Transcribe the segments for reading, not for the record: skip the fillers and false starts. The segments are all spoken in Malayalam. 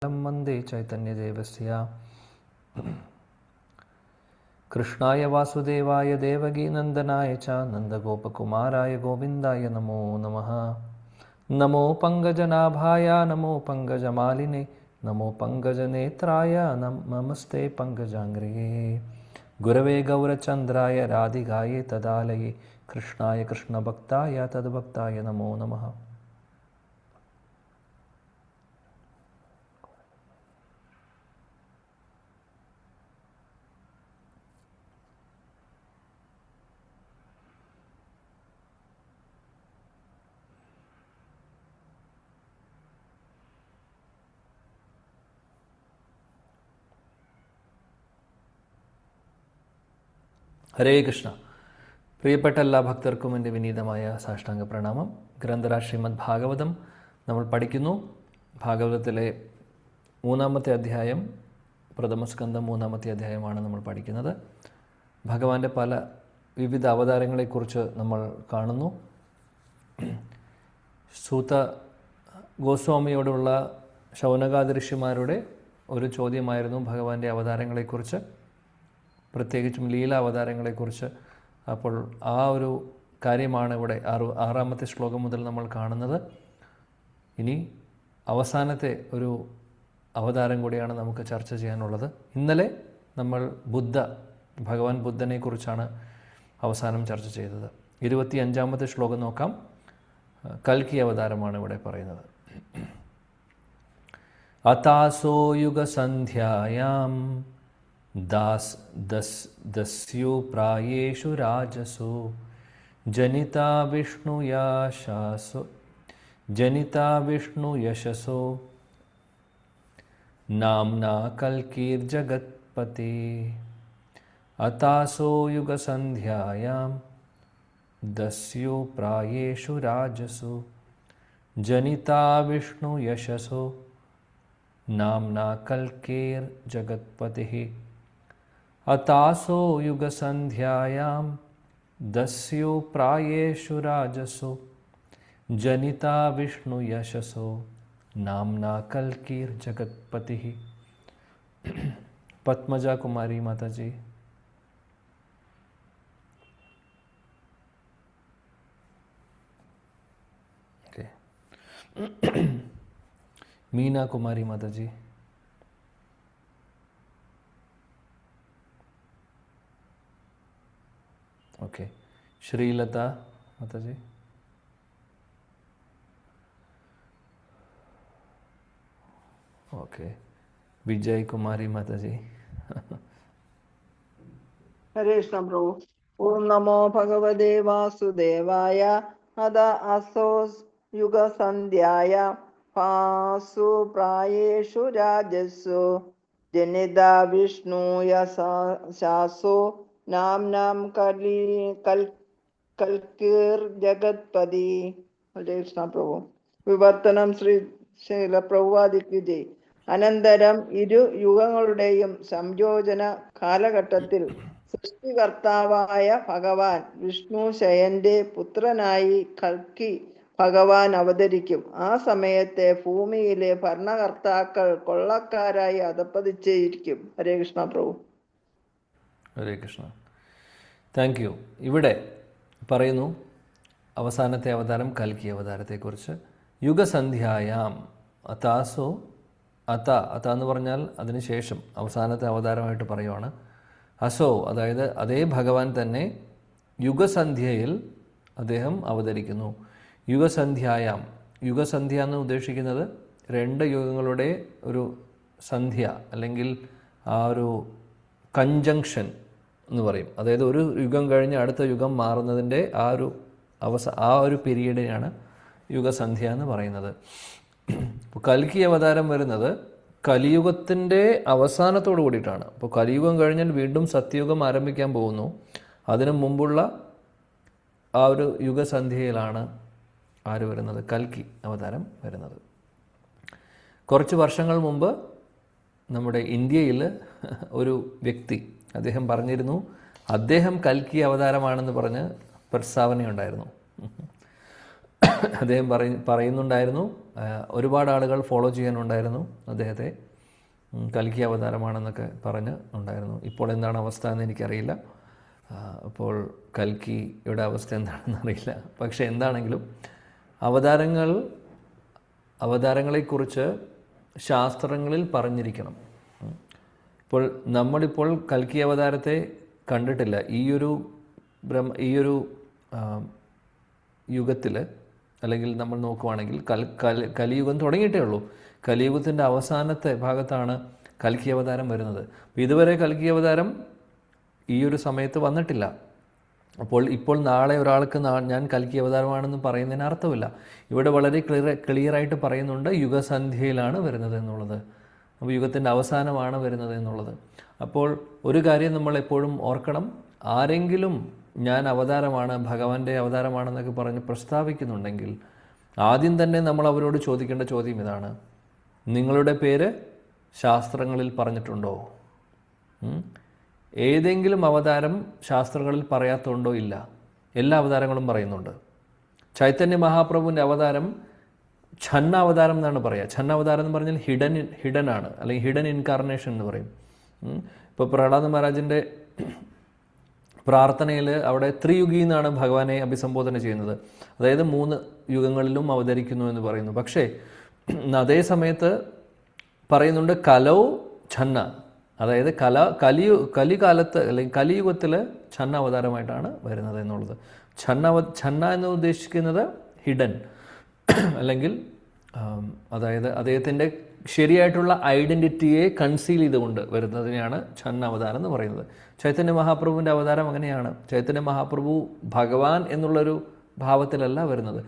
वन्दे चैतन्यदेवस्य कृष्णाय वासुदेवाय देवकीनन्दनाय च नन्दगोपकुमाराय गोविन्दाय नमो नमः। नमो पङ्कजनाभाय नमो पङ्कजमालिने नमो पङ्कजनेत्राय नमस्ते पङ्कजाङ्घ्रिये। गुरवे गौरचन्द्राय राधिकायै तदालये कृष्णाय कृष्णभक्ताय तद्भक्ताय नमो नमः। ഹരേ കൃഷ്ണ. പ്രിയപ്പെട്ട എല്ലാ ഭക്തർക്കും എൻ്റെ വിനീതമായ സാഷ്ടാംഗ പ്രണാമം. ഗ്രന്ഥരാജ് ശ്രീമദ് ഭാഗവതം നമ്മൾ പഠിക്കുന്നു. ഭാഗവതത്തിലെ 3-ാമത്തെ അധ്യായം, പ്രഥമസ്കന്ധം 3-ാമത്തെ അധ്യായമാണ് നമ്മൾ പഠിക്കുന്നത്. ഭഗവാന്റെ പല വിവിധ അവതാരങ്ങളെക്കുറിച്ച് നമ്മൾ കാണുന്നു. സൂത ഗോസ്വാമിയോടുള്ള ശൗനകാദി ഋഷിമാരുടെ ഒരു ചോദ്യമായിരുന്നു ഭഗവാന്റെ അവതാരങ്ങളെക്കുറിച്ച്, പ്രത്യേകിച്ചും ലീല അവതാരങ്ങളെക്കുറിച്ച്. അപ്പോൾ ആ ഒരു കാര്യമാണ് ഇവിടെ 6-ാമത്തെ ശ്ലോകം മുതൽ നമ്മൾ കാണുന്നത്. ഇനി അവസാനത്തെ ഒരു അവതാരം കൂടിയാണ് നമുക്ക് ചർച്ച ചെയ്യാനുള്ളത്. ഇന്നലെ നമ്മൾ ഭഗവാൻ ബുദ്ധനെക്കുറിച്ചാണ് അവസാനം ചർച്ച ചെയ്തത്. 25-ാമത്തെ ശ്ലോകം നോക്കാം. കൽക്കി അവതാരമാണ് ഇവിടെ പറയുന്നത്. അതാസോ യുഗസന്ധ്യായാം ദസ്യു പ്രായേഷു രാജസു ജനിതാ വിഷ്ണു യശസോ നാംനാ കൽക്കീർജഗത്പതി. അതാസോ യുഗസന്ധ്യായാം ദസ്യു പ്രായേഷു രാജസു ജനിതാ വിഷ്ണു യശസോ നാംനാ കൽക്കീർജഗത്പതി. അതാസോ യുഗസന്ധ്യായാം ദസ്യു പ്രായേഷു രാജസു ജനിതാ വിഷ്ണു യശസോ നാംനാ കൽക്കീർ ജഗത്പതി. Padmaja Kumari Mataji. Okay. Meena Kumari Mataji. Okay. Sreelatha Mataji. Okay. Vijay Kumari Mataji. Hare Krishna Prabhu. ഓം നമോ ഭഗവതേ വാസുദേവായ. അത അസോസ് യുഗസന്ധ്യായ പാസു പ്രായേഷു രാജസു ജനിത വിഷ്ണു യശാസോ നാം കൽക്കീർ ജഗത്പതി. ഹരേ കൃഷ്ണ പ്രഭു. വിവർത്തനം ശ്രീ ശൈല പ്രഭുവാദിക്ക് ജയ്. അനന്തരം ഇരു യുഗങ്ങളുടെയും സംയോജന കാലഘട്ടത്തിൽ സൃഷ്ടികർത്താവായ ഭഗവാൻ വിഷ്ണു ശയന്റെ പുത്രനായി കൽക്കി ഭഗവാൻ അവതരിക്കും. ആ സമയത്തെ ഭൂമിയിലെ ഭരണകർത്താക്കൾ കൊള്ളക്കാരായി അധപ്പതിച്ചിരിക്കും. ഹരേ കൃഷ്ണ പ്രഭു. ഹരേ കൃഷ്ണ. Thank you. ഇവിടെ പറയുന്നു അവസാനത്തെ അവതാരം കൽക്കി അവതാരത്തെക്കുറിച്ച്. യുഗസന്ധ്യായാം അതാസോ അത എന്ന് പറഞ്ഞാൽ അതിനുശേഷം അവസാനത്തെ അവതാരമായിട്ട് പറയുവാണ്. അസോ അതായത് അതേ ഭഗവാൻ തന്നെ യുഗസന്ധ്യയിൽ അദ്ദേഹം അവതരിക്കുന്നു. യുഗസന്ധ്യായാം, യുഗസന്ധ്യ എന്ന് ഉദ്ദേശിക്കുന്നത് 2 യുഗങ്ങളുടെ ഒരു സന്ധ്യ അല്ലെങ്കിൽ ആ ഒരു കൺജങ്ഷൻ എന്ന് പറയും. അതായത് ഒരു യുഗം കഴിഞ്ഞ് അടുത്ത യുഗം മാറുന്നതിൻ്റെ ആ ഒരു പീരീഡിനെയാണ് യുഗസന്ധ്യ എന്ന് പറയുന്നത്. ഇപ്പോൾ കൽക്കി അവതാരം വരുന്നത് കലിയുഗത്തിൻ്റെ അവസാനത്തോടു കൂടിയിട്ടാണ്. അപ്പോൾ കലിയുഗം കഴിഞ്ഞാൽ വീണ്ടും സത്യയുഗം ആരംഭിക്കാൻ പോകുന്നു. അതിനു മുമ്പുള്ള ആ ഒരു യുഗസന്ധ്യയിലാണ് ആര് വരുന്നത്? കൽക്കി അവതാരം വരുന്നത്. കുറച്ച് വർഷങ്ങൾ മുമ്പ് നമ്മുടെ ഇന്ത്യയിൽ ഒരു വ്യക്തി അദ്ദേഹം പറഞ്ഞിരുന്നു, അദ്ദേഹം കൽക്കി അവതാരമാണെന്ന് പറഞ്ഞ് പ്രസ്താവനയുണ്ടായിരുന്നു. അദ്ദേഹം പറയുന്നുണ്ടായിരുന്നു, ഒരുപാട് ആളുകൾ ഫോളോ ചെയ്യാനുണ്ടായിരുന്നു അദ്ദേഹത്തെ, കൽക്കി അവതാരമാണെന്നൊക്കെ പറഞ്ഞ് ഉണ്ടായിരുന്നു. ഇപ്പോൾ എന്താണ് അവസ്ഥ എന്ന് എനിക്കറിയില്ല. അപ്പോൾ കൽക്കിയുടെ അവസ്ഥ എന്താണെന്ന് അറിയില്ല. പക്ഷേ എന്താണെങ്കിലും അവതാരങ്ങളെക്കുറിച്ച് ശാസ്ത്രങ്ങളിൽ പറഞ്ഞിരിക്കണം. ഇപ്പോൾ നമ്മളിപ്പോൾ കൽക്കി അവതാരത്തെ കണ്ടിട്ടില്ല. ഈയൊരു യുഗത്തിൽ, അല്ലെങ്കിൽ നമ്മൾ നോക്കുവാണെങ്കിൽ കലിയുഗം തുടങ്ങിയിട്ടേ ഉള്ളൂ. കലിയുഗത്തിൻ്റെ അവസാനത്തെ ഭാഗത്താണ് കൽക്കി അവതാരം വരുന്നത്. അപ്പോൾ ഇതുവരെ കൽക്കി അവതാരം ഈ ഒരു സമയത്ത് വന്നിട്ടില്ല. അപ്പോൾ ഇപ്പോൾ നാളെ ഒരാൾക്ക് ഞാൻ കൽക്കി അവതാരമാണെന്ന് പറയുന്നതിന് അർത്ഥമില്ല. ഇവിടെ വളരെ ക്ലിയറായിട്ട് പറയുന്നുണ്ട് യുഗസന്ധ്യയിലാണ് വരുന്നത് എന്നുള്ളത്. അപ്പോൾ യുഗത്തിൻ്റെ അവസാനമാണ് വരുന്നത് എന്നുള്ളത്. അപ്പോൾ ഒരു കാര്യം നമ്മൾ എപ്പോഴും ഓർക്കണം, ആരെങ്കിലും ഞാൻ അവതാരമാണ്, ഭഗവാന്റെ അവതാരമാണെന്നൊക്കെ പറഞ്ഞ് പ്രസ്താവിക്കുന്നുണ്ടെങ്കിൽ ആദ്യം തന്നെ നമ്മൾ അവരോട് ചോദിക്കേണ്ട ചോദ്യം ഇതാണ്: നിങ്ങളുടെ പേര് ശാസ്ത്രങ്ങളിൽ പറഞ്ഞിട്ടുണ്ടോ? ഏതെങ്കിലും അവതാരം ശാസ്ത്രങ്ങളിൽ പറയാത്തുണ്ടോ? ഇല്ല, എല്ലാ അവതാരങ്ങളും പറയുന്നുണ്ട്. ചൈതന്യ മഹാപ്രഭുവിൻ്റെ അവതാരം ഛന്ന അവതാരം എന്നാണ് പറയുക. ഛന്ന അവതാരം എന്ന് പറഞ്ഞാൽ ഹിഡൻ ആണ്, അല്ലെങ്കിൽ ഹിഡൻ ഇൻകാർണേഷൻ എന്ന് പറയും. ഇപ്പോൾ പ്രഹ്ലാദ മഹാരാജിൻ്റെ പ്രാർത്ഥനയിൽ അവിടെ ത്രിയുഗി എന്നാണ് ഭഗവാനെ അഭിസംബോധന ചെയ്യുന്നത്. അതായത് 3 യുഗങ്ങളിലും അവതരിക്കുന്നു എന്ന് പറയുന്നു. പക്ഷേ അതേ സമയത്ത് പറയുന്നുണ്ട് കലോ ഛന്ന, അതായത് കലികാലത്ത് അല്ലെങ്കിൽ കലിയുഗത്തിൽ ഛന്ന അവതാരമായിട്ടാണ് വരുന്നത് എന്നുള്ളത്. ഛന്ന എന്ന് ഉദ്ദേശിക്കുന്നത് ഹിഡൻ, അല്ലെങ്കിൽ അതായത് അദ്ദേഹത്തിൻ്റെ ശരിയായിട്ടുള്ള ഐഡൻറ്റിറ്റിയെ കൺസീൽ ചെയ്തുകൊണ്ട് വരുന്നതിനെയാണ് ഛന്ന അവതാരം എന്ന് പറയുന്നത്. ചൈതന്യ മഹാപ്രഭുവിൻ്റെ അവതാരം അങ്ങനെയാണ്. ചൈതന്യ മഹാപ്രഭു ഭഗവാൻ എന്നുള്ളൊരു ഭാവത്തിലല്ല വരുന്നത്,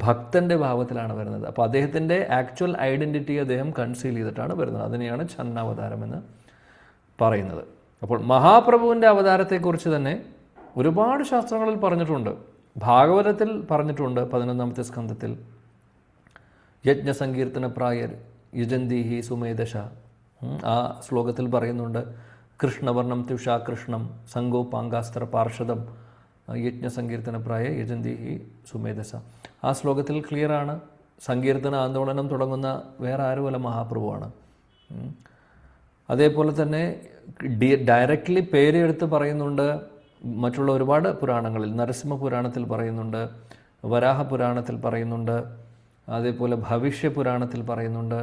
ഭക്തൻ്റെ ഭാവത്തിലാണ് വരുന്നത്. അപ്പോൾ അദ്ദേഹത്തിൻ്റെ ആക്ച്വൽ ഐഡൻറ്റിറ്റി അദ്ദേഹം കൺസീൽ ചെയ്തിട്ടാണ് വരുന്നത്. അതിനെയാണ് ഛന്ന അവതാരം എന്ന് പറയുന്നത്. അപ്പോൾ മഹാപ്രഭുവിൻ്റെ അവതാരത്തെക്കുറിച്ച് തന്നെ ഒരുപാട് ശാസ്ത്രങ്ങളിൽ പറഞ്ഞിട്ടുണ്ട്. ഭാഗവതത്തിൽ പറഞ്ഞിട്ടുണ്ട്. 11ാമത്തെ സ്കന്ധത്തിൽ യജ്ഞസങ്കീർത്തന പ്രായർ യുജന്തീഹി സുമേധശ, ആ ശ്ലോകത്തിൽ പറയുന്നുണ്ട് കൃഷ്ണവർണം തുഷാ കൃഷ്ണം സംഗോപാങ്കാസ്ത്ര പാർഷദം യജ്ഞസങ്കീർത്തന പ്രായ യജന്തീഹി സുമേധസ. ആ ശ്ലോകത്തിൽ ക്ലിയറാണ്. സങ്കീർത്തന ആന്തോളനം തുടങ്ങുന്ന വേറെ ആരുമല്ല, മഹാപ്രഭുവാണ്. അതേപോലെ തന്നെ ഡയറക്റ്റ്ലി പേരെടുത്ത് പറയുന്നുണ്ട് മറ്റുള്ള ഒരുപാട് പുരാണങ്ങളിൽ. നരസിംഹ പുരാണത്തിൽ പറയുന്നുണ്ട്, വരാഹ പുരാണത്തിൽ പറയുന്നുണ്ട്, അതേപോലെ ഭവിഷ്യ പുരാണത്തിൽ പറയുന്നുണ്ട്.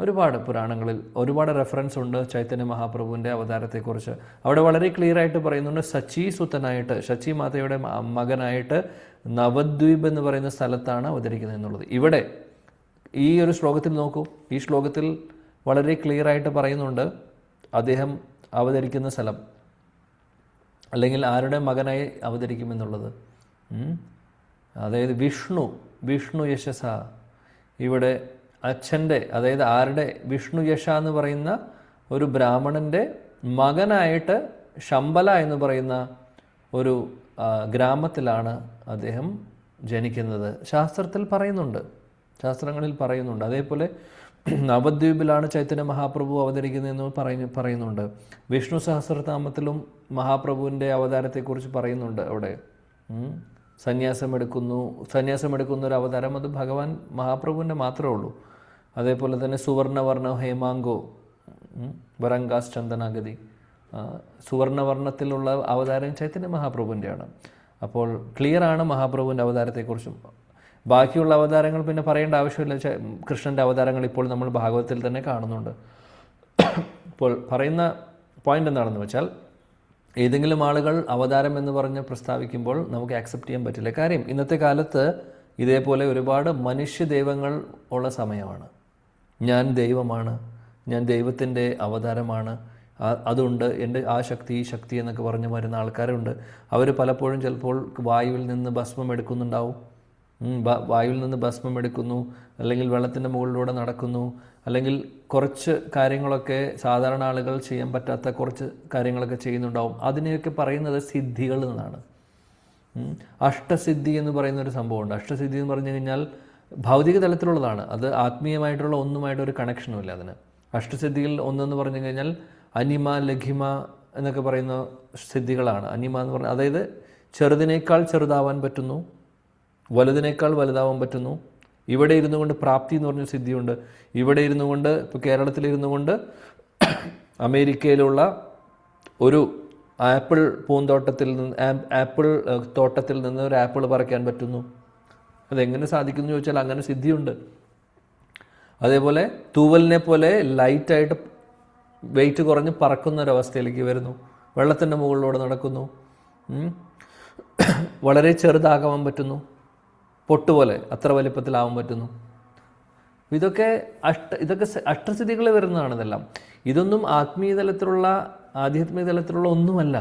ഒരുപാട് പുരാണങ്ങളിൽ ഒരുപാട് റെഫറൻസ് ഉണ്ട് ചൈതന്യ മഹാപ്രഭുവിൻ്റെ അവതാരത്തെക്കുറിച്ച്. അവിടെ വളരെ ക്ലിയർ ആയിട്ട് പറയുന്നുണ്ട് ശച്ചി സുതനായിട്ട്, ശച്ചി മാതയുടെ മകനായിട്ട് നവദ്വീപ് എന്ന് പറയുന്ന സ്ഥലത്താണ് അവതരിക്കുന്നത് എന്നുള്ളത്. ഇവിടെ ഈ ഒരു ശ്ലോകത്തിൽ നോക്കൂ, ഈ ശ്ലോകത്തിൽ വളരെ ക്ലിയർ ആയിട്ട് പറയുന്നുണ്ട് അദ്ദേഹം അവതരിക്കുന്ന സ്ഥലം, അല്ലെങ്കിൽ ആരുടെ മകനായി അവതരിക്കുമെന്നുള്ളത്. അതായത് വിഷ്ണു യശസ, ഇവിടെ അച്ഛൻ്റെ, അതായത് ആരുടെ, വിഷ്ണു യശ എന്ന് പറയുന്ന ഒരു ബ്രാഹ്മണൻ്റെ മകനായിട്ട് ശമ്പല എന്ന് പറയുന്ന ഒരു ഗ്രാമത്തിലാണ് അദ്ദേഹം ജനിക്കുന്നത്. ശാസ്ത്രത്തിൽ പറയുന്നുണ്ട്, ശാസ്ത്രങ്ങളിൽ പറയുന്നുണ്ട്. അതേപോലെ നവദ്വീപിലാണ് ചൈതന്യ മഹാപ്രഭു അവതരിക്കുന്നതെന്ന് പറയുന്നുണ്ട്. വിഷ്ണു സഹസ്രനാമത്തിലും മഹാപ്രഭുവിൻ്റെ അവതാരത്തെക്കുറിച്ച് പറയുന്നുണ്ട്. അവിടെ സന്യാസമെടുക്കുന്ന ഒരു അവതാരം അത് ഭഗവാൻ മഹാപ്രഭുവിൻ്റെ മാത്രമേ ഉള്ളൂ. അതേപോലെ തന്നെ സുവർണവർണ്ണ ഹേമാങ്കോ വരങ്കാസ് ചന്ദനാഗതി, സുവർണവർണ്ണത്തിലുള്ള അവതാരം ചൈതന്യ മഹാപ്രഭുവിൻ്റെയാണ്. അപ്പോൾ ക്ലിയറാണ് മഹാപ്രഭുവിൻ്റെ അവതാരത്തെക്കുറിച്ചും. ബാക്കിയുള്ള അവതാരങ്ങൾ പിന്നെ പറയേണ്ട ആവശ്യമില്ല. കൃഷ്ണൻ്റെ അവതാരങ്ങൾ ഇപ്പോൾ നമ്മൾ ഭാഗവതത്തിൽ തന്നെ കാണുന്നുണ്ട്. ഇപ്പോൾ പറയുന്ന പോയിന്റ് എന്താണെന്ന് വെച്ചാൽ, ഏതെങ്കിലും ആളുകൾ അവതാരം എന്ന് പറഞ്ഞ് പ്രസ്താവിക്കുമ്പോൾ നമുക്ക് ആക്സെപ്റ്റ് ചെയ്യാൻ പറ്റില്ല. കാര്യം ഇന്നത്തെ കാലത്ത് ഇതേപോലെ ഒരുപാട് മനുഷ്യ ദൈവങ്ങൾ ഉള്ള സമയമാണ്. ഞാൻ ദൈവമാണ്, ഞാൻ ദൈവത്തിൻ്റെ അവതാരമാണ്, അതുണ്ട്, എൻ്റെ ആ ശക്തി ഈ ശക്തി എന്നൊക്കെ പറഞ്ഞ് വരുന്ന ആൾക്കാരുണ്ട്. അവർ പലപ്പോഴും ചിലപ്പോൾ വായുവിൽ നിന്ന് ഭസ്മം എടുക്കുന്നുണ്ടാവും. വായുവിൽ നിന്ന് ഭസ്മം എടുക്കുന്നു, അല്ലെങ്കിൽ വെള്ളത്തിൻ്റെ മുകളിലൂടെ നടക്കുന്നു, അല്ലെങ്കിൽ കുറച്ച് കാര്യങ്ങളൊക്കെ സാധാരണ ആളുകൾ ചെയ്യാൻ പറ്റാത്ത കുറച്ച് കാര്യങ്ങളൊക്കെ ചെയ്യുന്നുണ്ടാവും. അതിനെയൊക്കെ പറയുന്നത് സിദ്ധികൾ എന്നാണ്. അഷ്ടസിദ്ധി എന്ന് പറയുന്നൊരു സംഭവമുണ്ട്. അഷ്ടസിദ്ധി എന്ന് പറഞ്ഞു കഴിഞ്ഞാൽ ഭൗതിക തലത്തിലുള്ളതാണ്. അത് ആത്മീയമായിട്ടുള്ള ഒന്നുമായിട്ടൊരു കണക്ഷനുമില്ല അതിന്. അഷ്ടസിദ്ധികൾ ഒന്നെന്ന് പറഞ്ഞു കഴിഞ്ഞാൽ അനിമ, ലഘിമ എന്നൊക്കെ പറയുന്ന സിദ്ധികളാണ്. അനിമ എന്ന് പറഞ്ഞാൽ അതായത് ചെറുതിനേക്കാൾ ചെറുതാവാൻ പറ്റുന്നു, വലുതിനേക്കാൾ വലുതാവാൻ പറ്റുന്നു. ഇവിടെ ഇരുന്നു കൊണ്ട് പ്രാപ്തി എന്ന് പറഞ്ഞ സിദ്ധിയുണ്ട്. ഇവിടെ ഇരുന്നു കൊണ്ട്, ഇപ്പോൾ കേരളത്തിലിരുന്നു കൊണ്ട് അമേരിക്കയിലുള്ള ഒരു ആപ്പിൾ പൂന്തോട്ടത്തിൽ നിന്ന്, ആപ്പിൾ തോട്ടത്തിൽ നിന്ന് ഒരു ആപ്പിൾ പറിക്കാൻ പറ്റുന്നു. അതെങ്ങനെ സാധിക്കുന്നു ചോദിച്ചാൽ അങ്ങനെ സിദ്ധിയുണ്ട്. അതേപോലെ തൂവലിനെ പോലെ ലൈറ്റായിട്ട് വെയിറ്റ് കുറഞ്ഞ് പറക്കുന്ന ഒരവസ്ഥയിലേക്ക് വരുന്നു. വെള്ളത്തിൻ്റെ മുകളിലൂടെ നടക്കുന്നു. വളരെ ചെറുതാകാൻ പറ്റുന്നു. പൊട്ടുപോലെ അത്ര വലിപ്പത്തിലാവാൻ പറ്റുന്നു. ഇതൊക്കെ അഷ്ടസിദ്ധികൾ വരുന്നതാണ്. ഇതെല്ലാം ഇതൊന്നും ആധ്യാത്മിക തലത്തിലുള്ള ഒന്നുമല്ല.